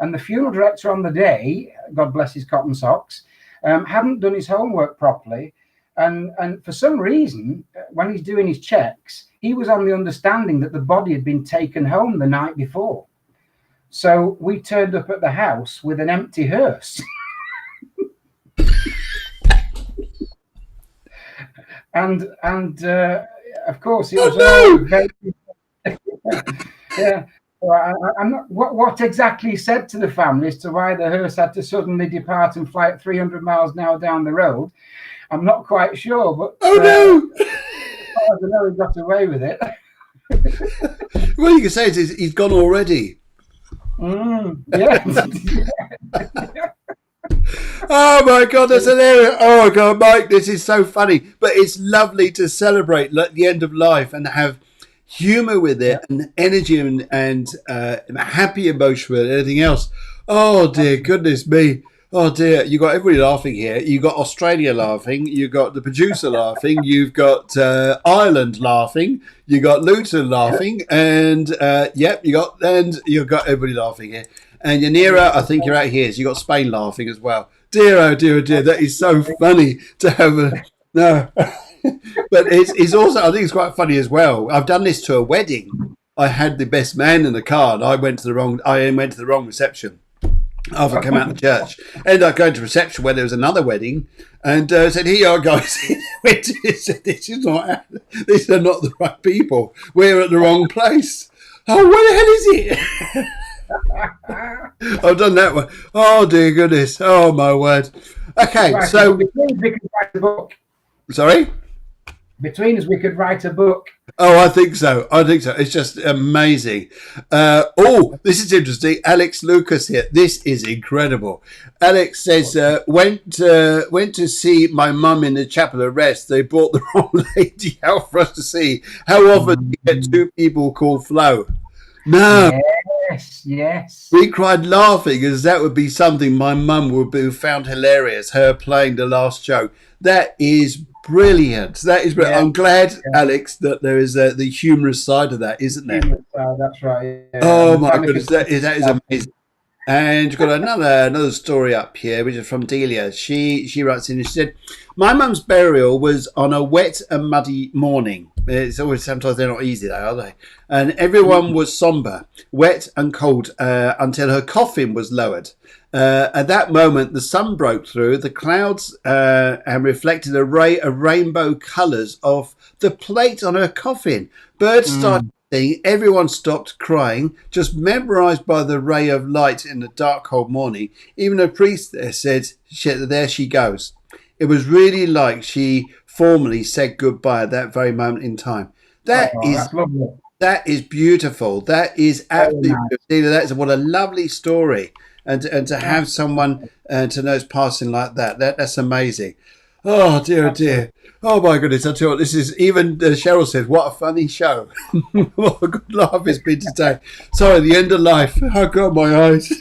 Speaker 2: And the funeral director on the day, God bless his cotton socks, hadn't done his homework properly. And for some reason, when he's doing his checks, he was on the understanding that the body had been taken home the night before. So we turned up at the house with an empty hearse. and of course, it was all very, yeah. Well, I'm not. What exactly said to the family as to why the hearse had to suddenly depart and fly at 300 miles an hour down the road, I'm not quite sure. But
Speaker 1: no!
Speaker 2: I know he got away with it.
Speaker 1: What you can say is he's gone already.
Speaker 2: Yeah.
Speaker 1: Oh my God, that's hilarious. Oh my God, Mike, this is so funny. But it's lovely to celebrate like the end of life and have humor with it and energy and happy emotion and anything else. Oh dear goodness me. Oh dear, you got everybody laughing here. You got Australia laughing. You got the producer laughing. You've got Ireland laughing. You got Luton laughing, and you got everybody laughing here. And Yanira, I think you're out here. So you got Spain laughing as well. Dear, oh dear, oh dear. That is so funny to have a no. But it's also, I think it's quite funny as well. I've done this to a wedding. I had the best man in the car, and I went to the wrong reception. After I came out of church, ended up going to reception where there was another wedding, and said, "Here you are, guys." Said, these are not the right people. We're at the wrong place. Oh, where the hell is it? I've done that one. Oh dear goodness. Oh my word. Okay,
Speaker 2: right,
Speaker 1: so
Speaker 2: we could write a book.
Speaker 1: Sorry.
Speaker 2: Between us, we could write a book.
Speaker 1: Oh, I think so. It's just amazing. This is interesting. Alex Lucas here. This is incredible. Alex says, went to see my mum in the chapel of rest. They brought the wrong lady out for us to see. How often do you get two people called Flo? No.
Speaker 2: Yes.
Speaker 1: We cried laughing as that would be something my mum would have found hilarious, her playing the last joke. That is brilliant. That is brilliant. Yeah. I'm glad, Alex, that there is the humorous side of that, isn't there?
Speaker 2: That's right. Yeah.
Speaker 1: Oh my goodness, that is amazing. And you've got another story up here, which is from Delia. She writes in and she said, "My mum's burial was on a wet and muddy morning. It's always, sometimes they're not easy though, are they? And everyone was somber, wet and cold until her coffin was lowered. At that moment, the sun broke through the clouds and reflected a ray of rainbow colours off the plate on her coffin. Birds started thing, everyone stopped crying, just memorized by the ray of light in the dark, cold morning. Even a priest there said, "Shit, there she goes." It was really like she formally said goodbye at that very moment in time. That
Speaker 2: Oh,
Speaker 1: is
Speaker 2: that's lovely.
Speaker 1: that is beautiful. That is
Speaker 2: Very
Speaker 1: absolutely
Speaker 2: nice.
Speaker 1: beautiful. That is what a lovely story, and to
Speaker 2: Yeah,
Speaker 1: have someone to know is passing like that's amazing. Oh dear, oh
Speaker 2: absolutely.
Speaker 1: dear. Oh my goodness! I tell you what, this is even Cheryl said, "What a funny show! What a good laugh it's been today." Sorry, the end of life. Oh God, my eyes.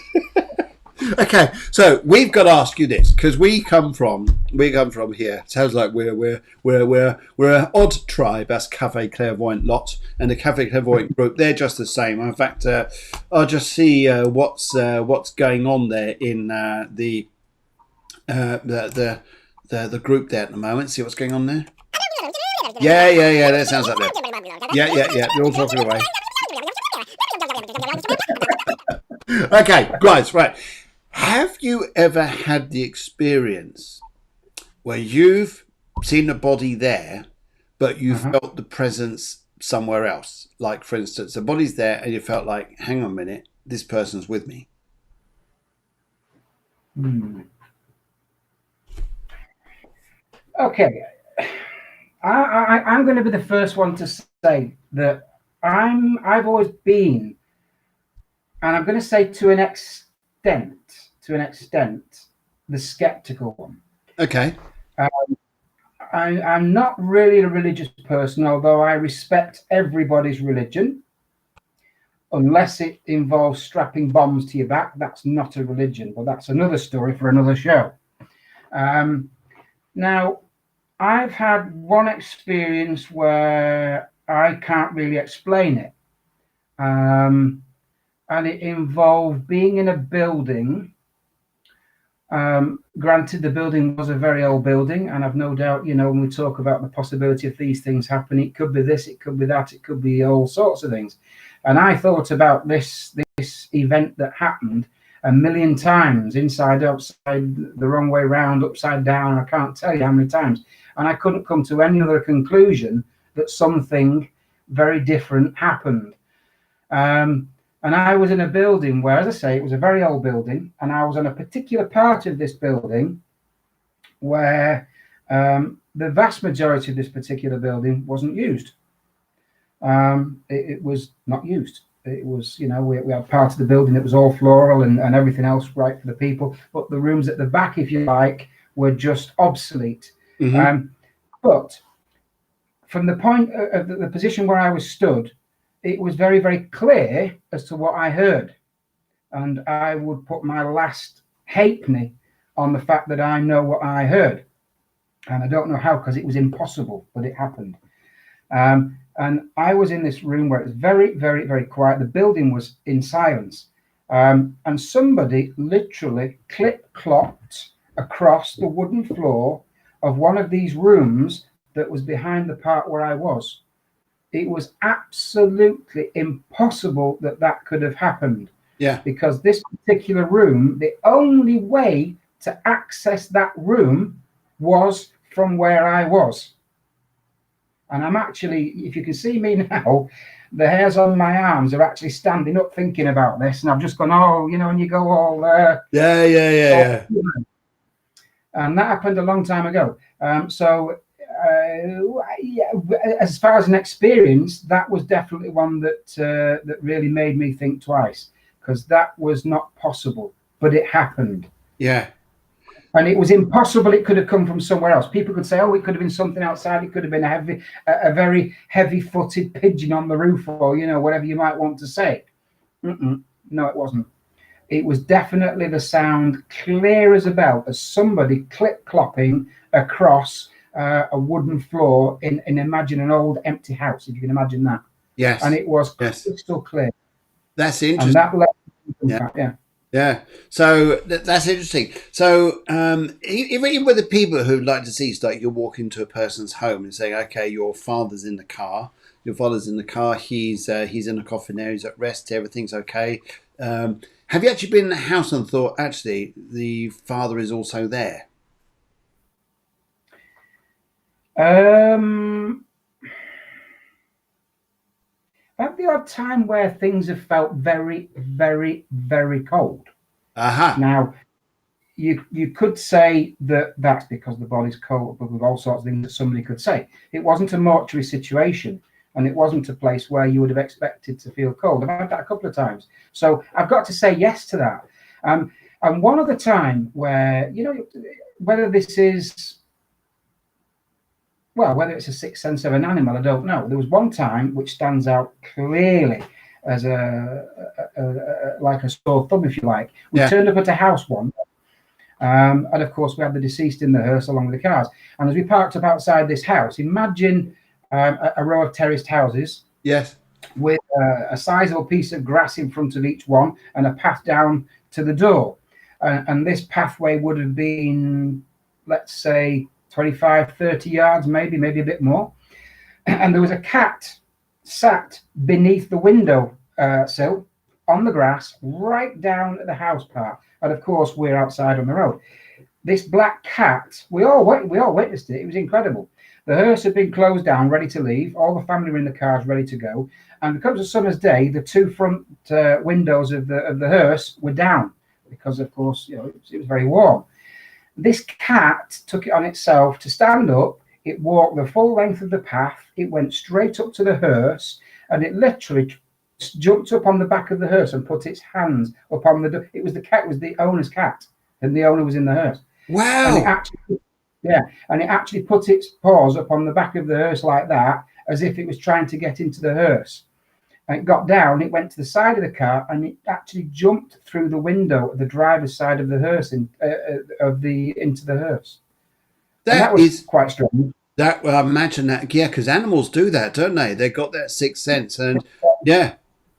Speaker 1: Okay, so we've got to ask you this because we come from here. Sounds like we're an odd tribe, as Cafe Clairvoyant lot, and the Cafe Clairvoyant group. They're just the same. In fact, I'll just see what's going on there in the group there at the moment. See what's going on there. Yeah. That sounds like that. Yeah. They're all talking away. Okay, guys, right. Have you ever had the experience where you've seen a body there, but you felt the presence somewhere else? Like, for instance, the body's there and you felt like, hang on a minute, this person's with me.
Speaker 2: Okay. I'm going to be the first one to say that I've always been, and I'm going to say to an extent, the skeptical one.
Speaker 1: Okay.
Speaker 2: I'm not really a religious person, although I respect everybody's religion, unless it involves strapping bombs to your back. That's not a religion, but that's another story for another show. Now, I've had one experience where I can't really explain it. And it involved being in a building. Granted, the building was a very old building, and I've no doubt, when we talk about the possibility of these things happening, it could be this, it could be that, it could be all sorts of things. And I thought about this event that happened a million times, inside, outside, the wrong way round, upside down. I can't tell you how many times. And I couldn't come to any other conclusion that something very different happened. And I was in a building where, as I say, it was a very old building, and I was on a particular part of this building where the vast majority of this particular building wasn't used. It was not used. It was, we had part of the building that was all floral and everything else right for the people, but the rooms at the back, if you like, were just obsolete. But from the point of the position where I was stood, it was very, very clear as to what I heard. And I would put my last halfpenny on the fact that I know what I heard. And I don't know how, because it was impossible, but it happened. And I was in this room where it was very, very, very quiet. The building was in silence. And somebody literally clip-clopped across the wooden floor of one of these rooms that was behind the part where I was. It was absolutely impossible that could have happened.
Speaker 1: Yeah.
Speaker 2: Because this particular room, the only way to access that room was from where I was. And I'm actually, if you can see me now, the hairs on my arms are actually standing up thinking about this. And I've just gone, and you go all
Speaker 1: Yeah.
Speaker 2: And that happened a long time ago. As far as an experience, that was definitely one that really made me think twice, because that was not possible, but it happened.
Speaker 1: Yeah.
Speaker 2: And it was impossible. It could have come from somewhere else. People could say, it could have been something outside. It could have been a very heavy-footed pigeon on the roof, or whatever you might want to say. No, it wasn't. It was definitely the sound, clear as a bell, as somebody clip-clopping across a wooden floor in imagine an old empty house, if you can imagine that.
Speaker 1: Yes.
Speaker 2: And it was crystal clear.
Speaker 1: That's interesting.
Speaker 2: And that
Speaker 1: Yeah. So that's interesting. So even with the people who'd like to see, like you walk into a person's home and say, okay, your father's in the car. He's in a coffin there. He's at rest. Everything's okay. Have you actually been in the house and thought, actually, the father is also there?
Speaker 2: At the odd time where things have felt very, very, very cold. Now, you could say that that's because the body's cold, but with all sorts of things that somebody could say. It wasn't a mortuary situation, and it wasn't a place where you would have expected to feel cold. I've had that a couple of times. So I've got to say yes to that. And one other time where, whether this is, whether it's a sixth sense of an animal, I don't know. There was one time which stands out clearly as like a sore thumb, if you like. We turned up at a house one, and of course we had the deceased in the hearse along with the cars. And as we parked up outside this house, imagine a row of terraced houses.
Speaker 1: Yes.
Speaker 2: With a sizable piece of grass in front of each one and a path down to the door. And this pathway would have been, let's say, 25, 30 yards, maybe a bit more. And there was a cat sat beneath the window sill on the grass, right down at the house part. And of course, we're outside on the road. This black cat, we all witnessed it. It was incredible. The hearse had been closed down, ready to leave. All the family were in the cars, ready to go. And because it was a summer's day, the two front windows of the hearse were down because, of course, it was very warm. This cat took it on itself to stand up. It walked the full length of the path. It went straight up to the hearse, and it literally jumped up on the back of the hearse and put its hands up on the door. It was the owner's cat, and the owner was in the hearse.
Speaker 1: Wow.
Speaker 2: And it actually put its paws up on the back of the hearse like that, as if it was trying to get into the hearse. And it got down, it went to the side of the car, and it actually jumped through the window of the driver's side of the hearse into the hearse. That was quite strange.
Speaker 1: I imagine that, because animals do that, don't they? They've got that sixth sense, and they.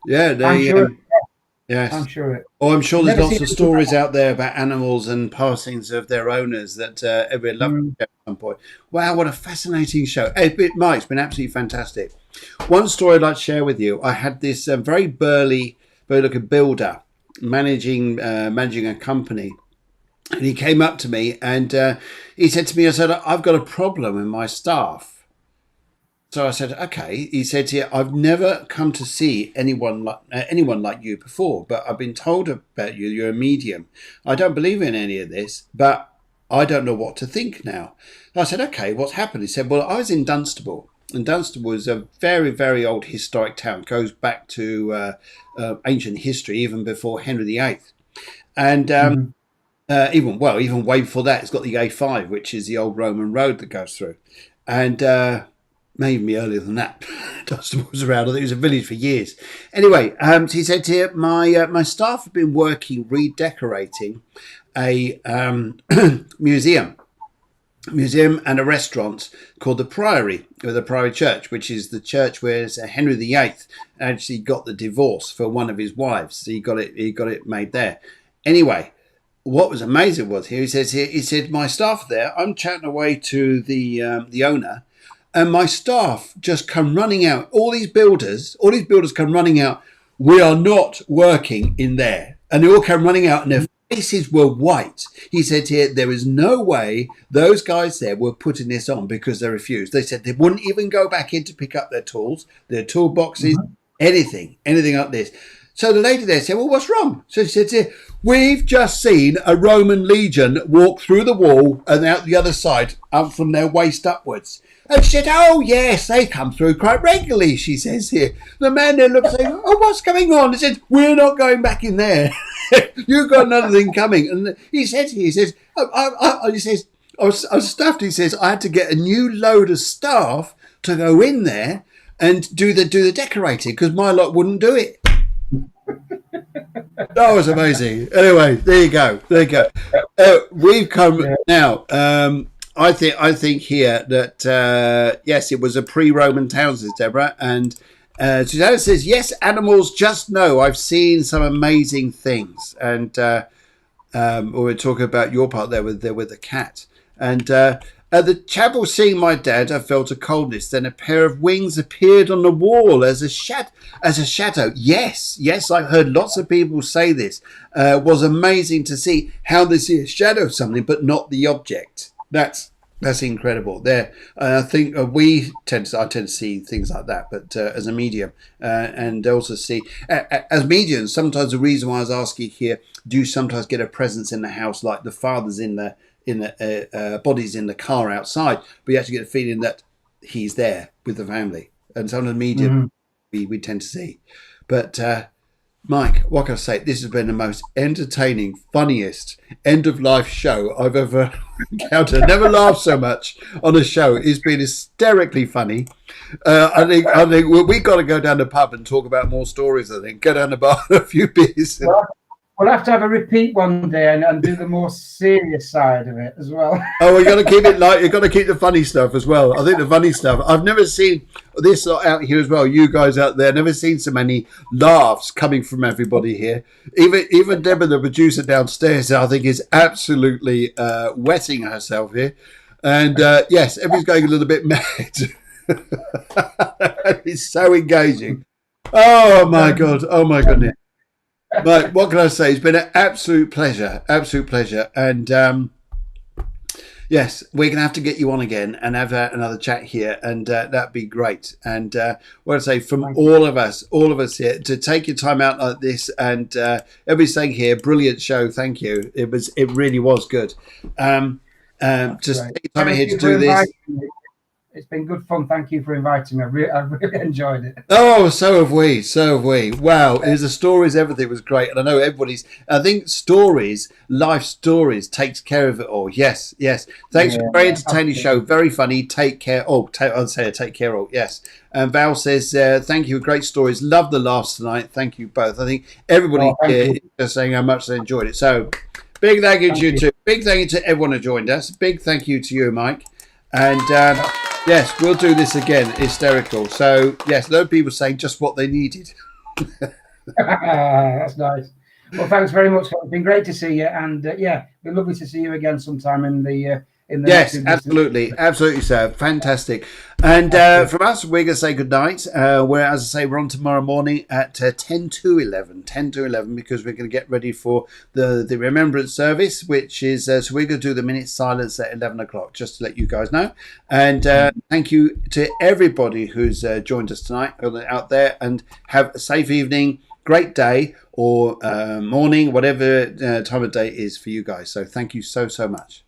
Speaker 1: Yes,
Speaker 2: I'm sure.
Speaker 1: I'm sure there's lots of stories out there about animals and passings of their owners that everybody loved at some point. Wow, what a fascinating show! Mike, it's been absolutely fantastic. One story I'd like to share with you. I had this very burly, very looking builder managing a company, and he came up to me and he said to me, I've got a problem with my staff. So I said, okay. He said, I've never come to see anyone like you before, but I've been told about you. You're a medium. I don't believe in any of this, but I don't know what to think now. I said, okay, what's happened? He said, well, I was in Dunstable, and Dunstable is a very, very old historic town. It goes back to ancient history, even before Henry VIII. And even way before that, it's got the A5, which is the old Roman road that goes through. And maybe earlier than that. Dunstable was around. I think it was a village for years. Anyway, so he said here, my staff have been working redecorating a museum and a restaurant called the Priory, or the Priory Church, which is the church where Henry VIII actually got the divorce for one of his wives. So he got it made there. Anyway, what was amazing was he said, my staff there, I'm chatting away to the owner, and my staff just come running out. All these builders come running out. We are not working in there. And they all came running out, and their faces were white. He said here, there is no way those guys there were putting this on because they refused. They said they wouldn't even go back in to pick up their tools, their toolboxes, anything like this. So the lady there said, well, what's wrong? So she said, we've just seen a Roman legion walk through the wall and out the other side, up from their waist upwards. And she said, oh, yes, they come through quite regularly, she says here. The man there looks like, oh, what's going on? He said, we're not going back in there. You've got another thing coming. And he says, I was stuffed. He says, I had to get a new load of staff to go in there and do the decorating because my lot wouldn't do it. That was amazing. Anyway, there you go. We've come now. I think here that yes, it was a pre-Roman town, says Deborah, and Susanna says yes. Animals just know. I've seen some amazing things, and we're talking about your part there with the cat, and at the chapel seeing my dad, I felt a coldness. Then a pair of wings appeared on the wall as a shadow. Yes, I've heard lots of people say this. Was amazing to see how they see a shadow of something, but not the object. That's That's incredible. There, I think we tend to. I tend to see things like that, but as a medium, and also see as mediums. Sometimes the reason why I was asking here, do you sometimes get a presence in the house, like the father's in the body's in the car outside, but you actually get a feeling that he's there with the family, and some of the medium we tend to see, but. Mike, what can I say? This has been the most entertaining, funniest end of life show I've ever encountered. Never laughed so much on a show. It's been hysterically funny. I think we got to go down the pub and talk about more stories. I think go down the bar, a few beers.
Speaker 2: Well, we'll have to have a repeat one day and do the more serious side of it as well.
Speaker 1: Oh, you got to keep it light. You got to keep the funny stuff as well. I think the funny stuff. I've never seen this out here as well. You guys out there, never seen so many laughs coming from everybody here. Even Deborah, the producer downstairs, I think is absolutely wetting herself here. And yes, everybody's going a little bit mad. It's so engaging. Oh my god. Oh my goodness. But what can I say? It's been an absolute pleasure, and yes, we're gonna have to get you on again and have another chat here, and that'd be great. And what I say from all of us here, to take your time out like this, and everybody's saying here, brilliant show, thank you. It really was good. Just take your time here to do this.
Speaker 2: It's been good fun. Thank you for inviting me. I really enjoyed it.
Speaker 1: Oh, so have we. Wow, it was the stories, everything was great. And I know I think life stories takes care of it all. Yes. Thanks for a very entertaining show. Very funny. Take care. I'd say take care all. Yes. And Val says, thank you. Great stories. Love the laughs tonight. Thank you both. I think everybody here is just saying how much they enjoyed it. So big thank you to you too. Big thank you to everyone who joined us. Big thank you to you, Mike. And yes, we'll do this again. Hysterical. So, yes, a lot of people saying just what they needed.
Speaker 2: That's nice. Well, thanks very much. It's been great to see you. And, yeah, it'd be lovely to see you again sometime in the
Speaker 1: yes, absolutely, sir. Fantastic. And from us, we're going to say good night. We're, as I say, we're on tomorrow morning at 10 to 11, because we're going to get ready for the remembrance service, which is, so we're going to do the minute silence at 11 o'clock, just to let you guys know. And thank you to everybody who's joined us tonight out there, and have a safe evening, great day, or morning, whatever time of day is for you guys. So thank you so much.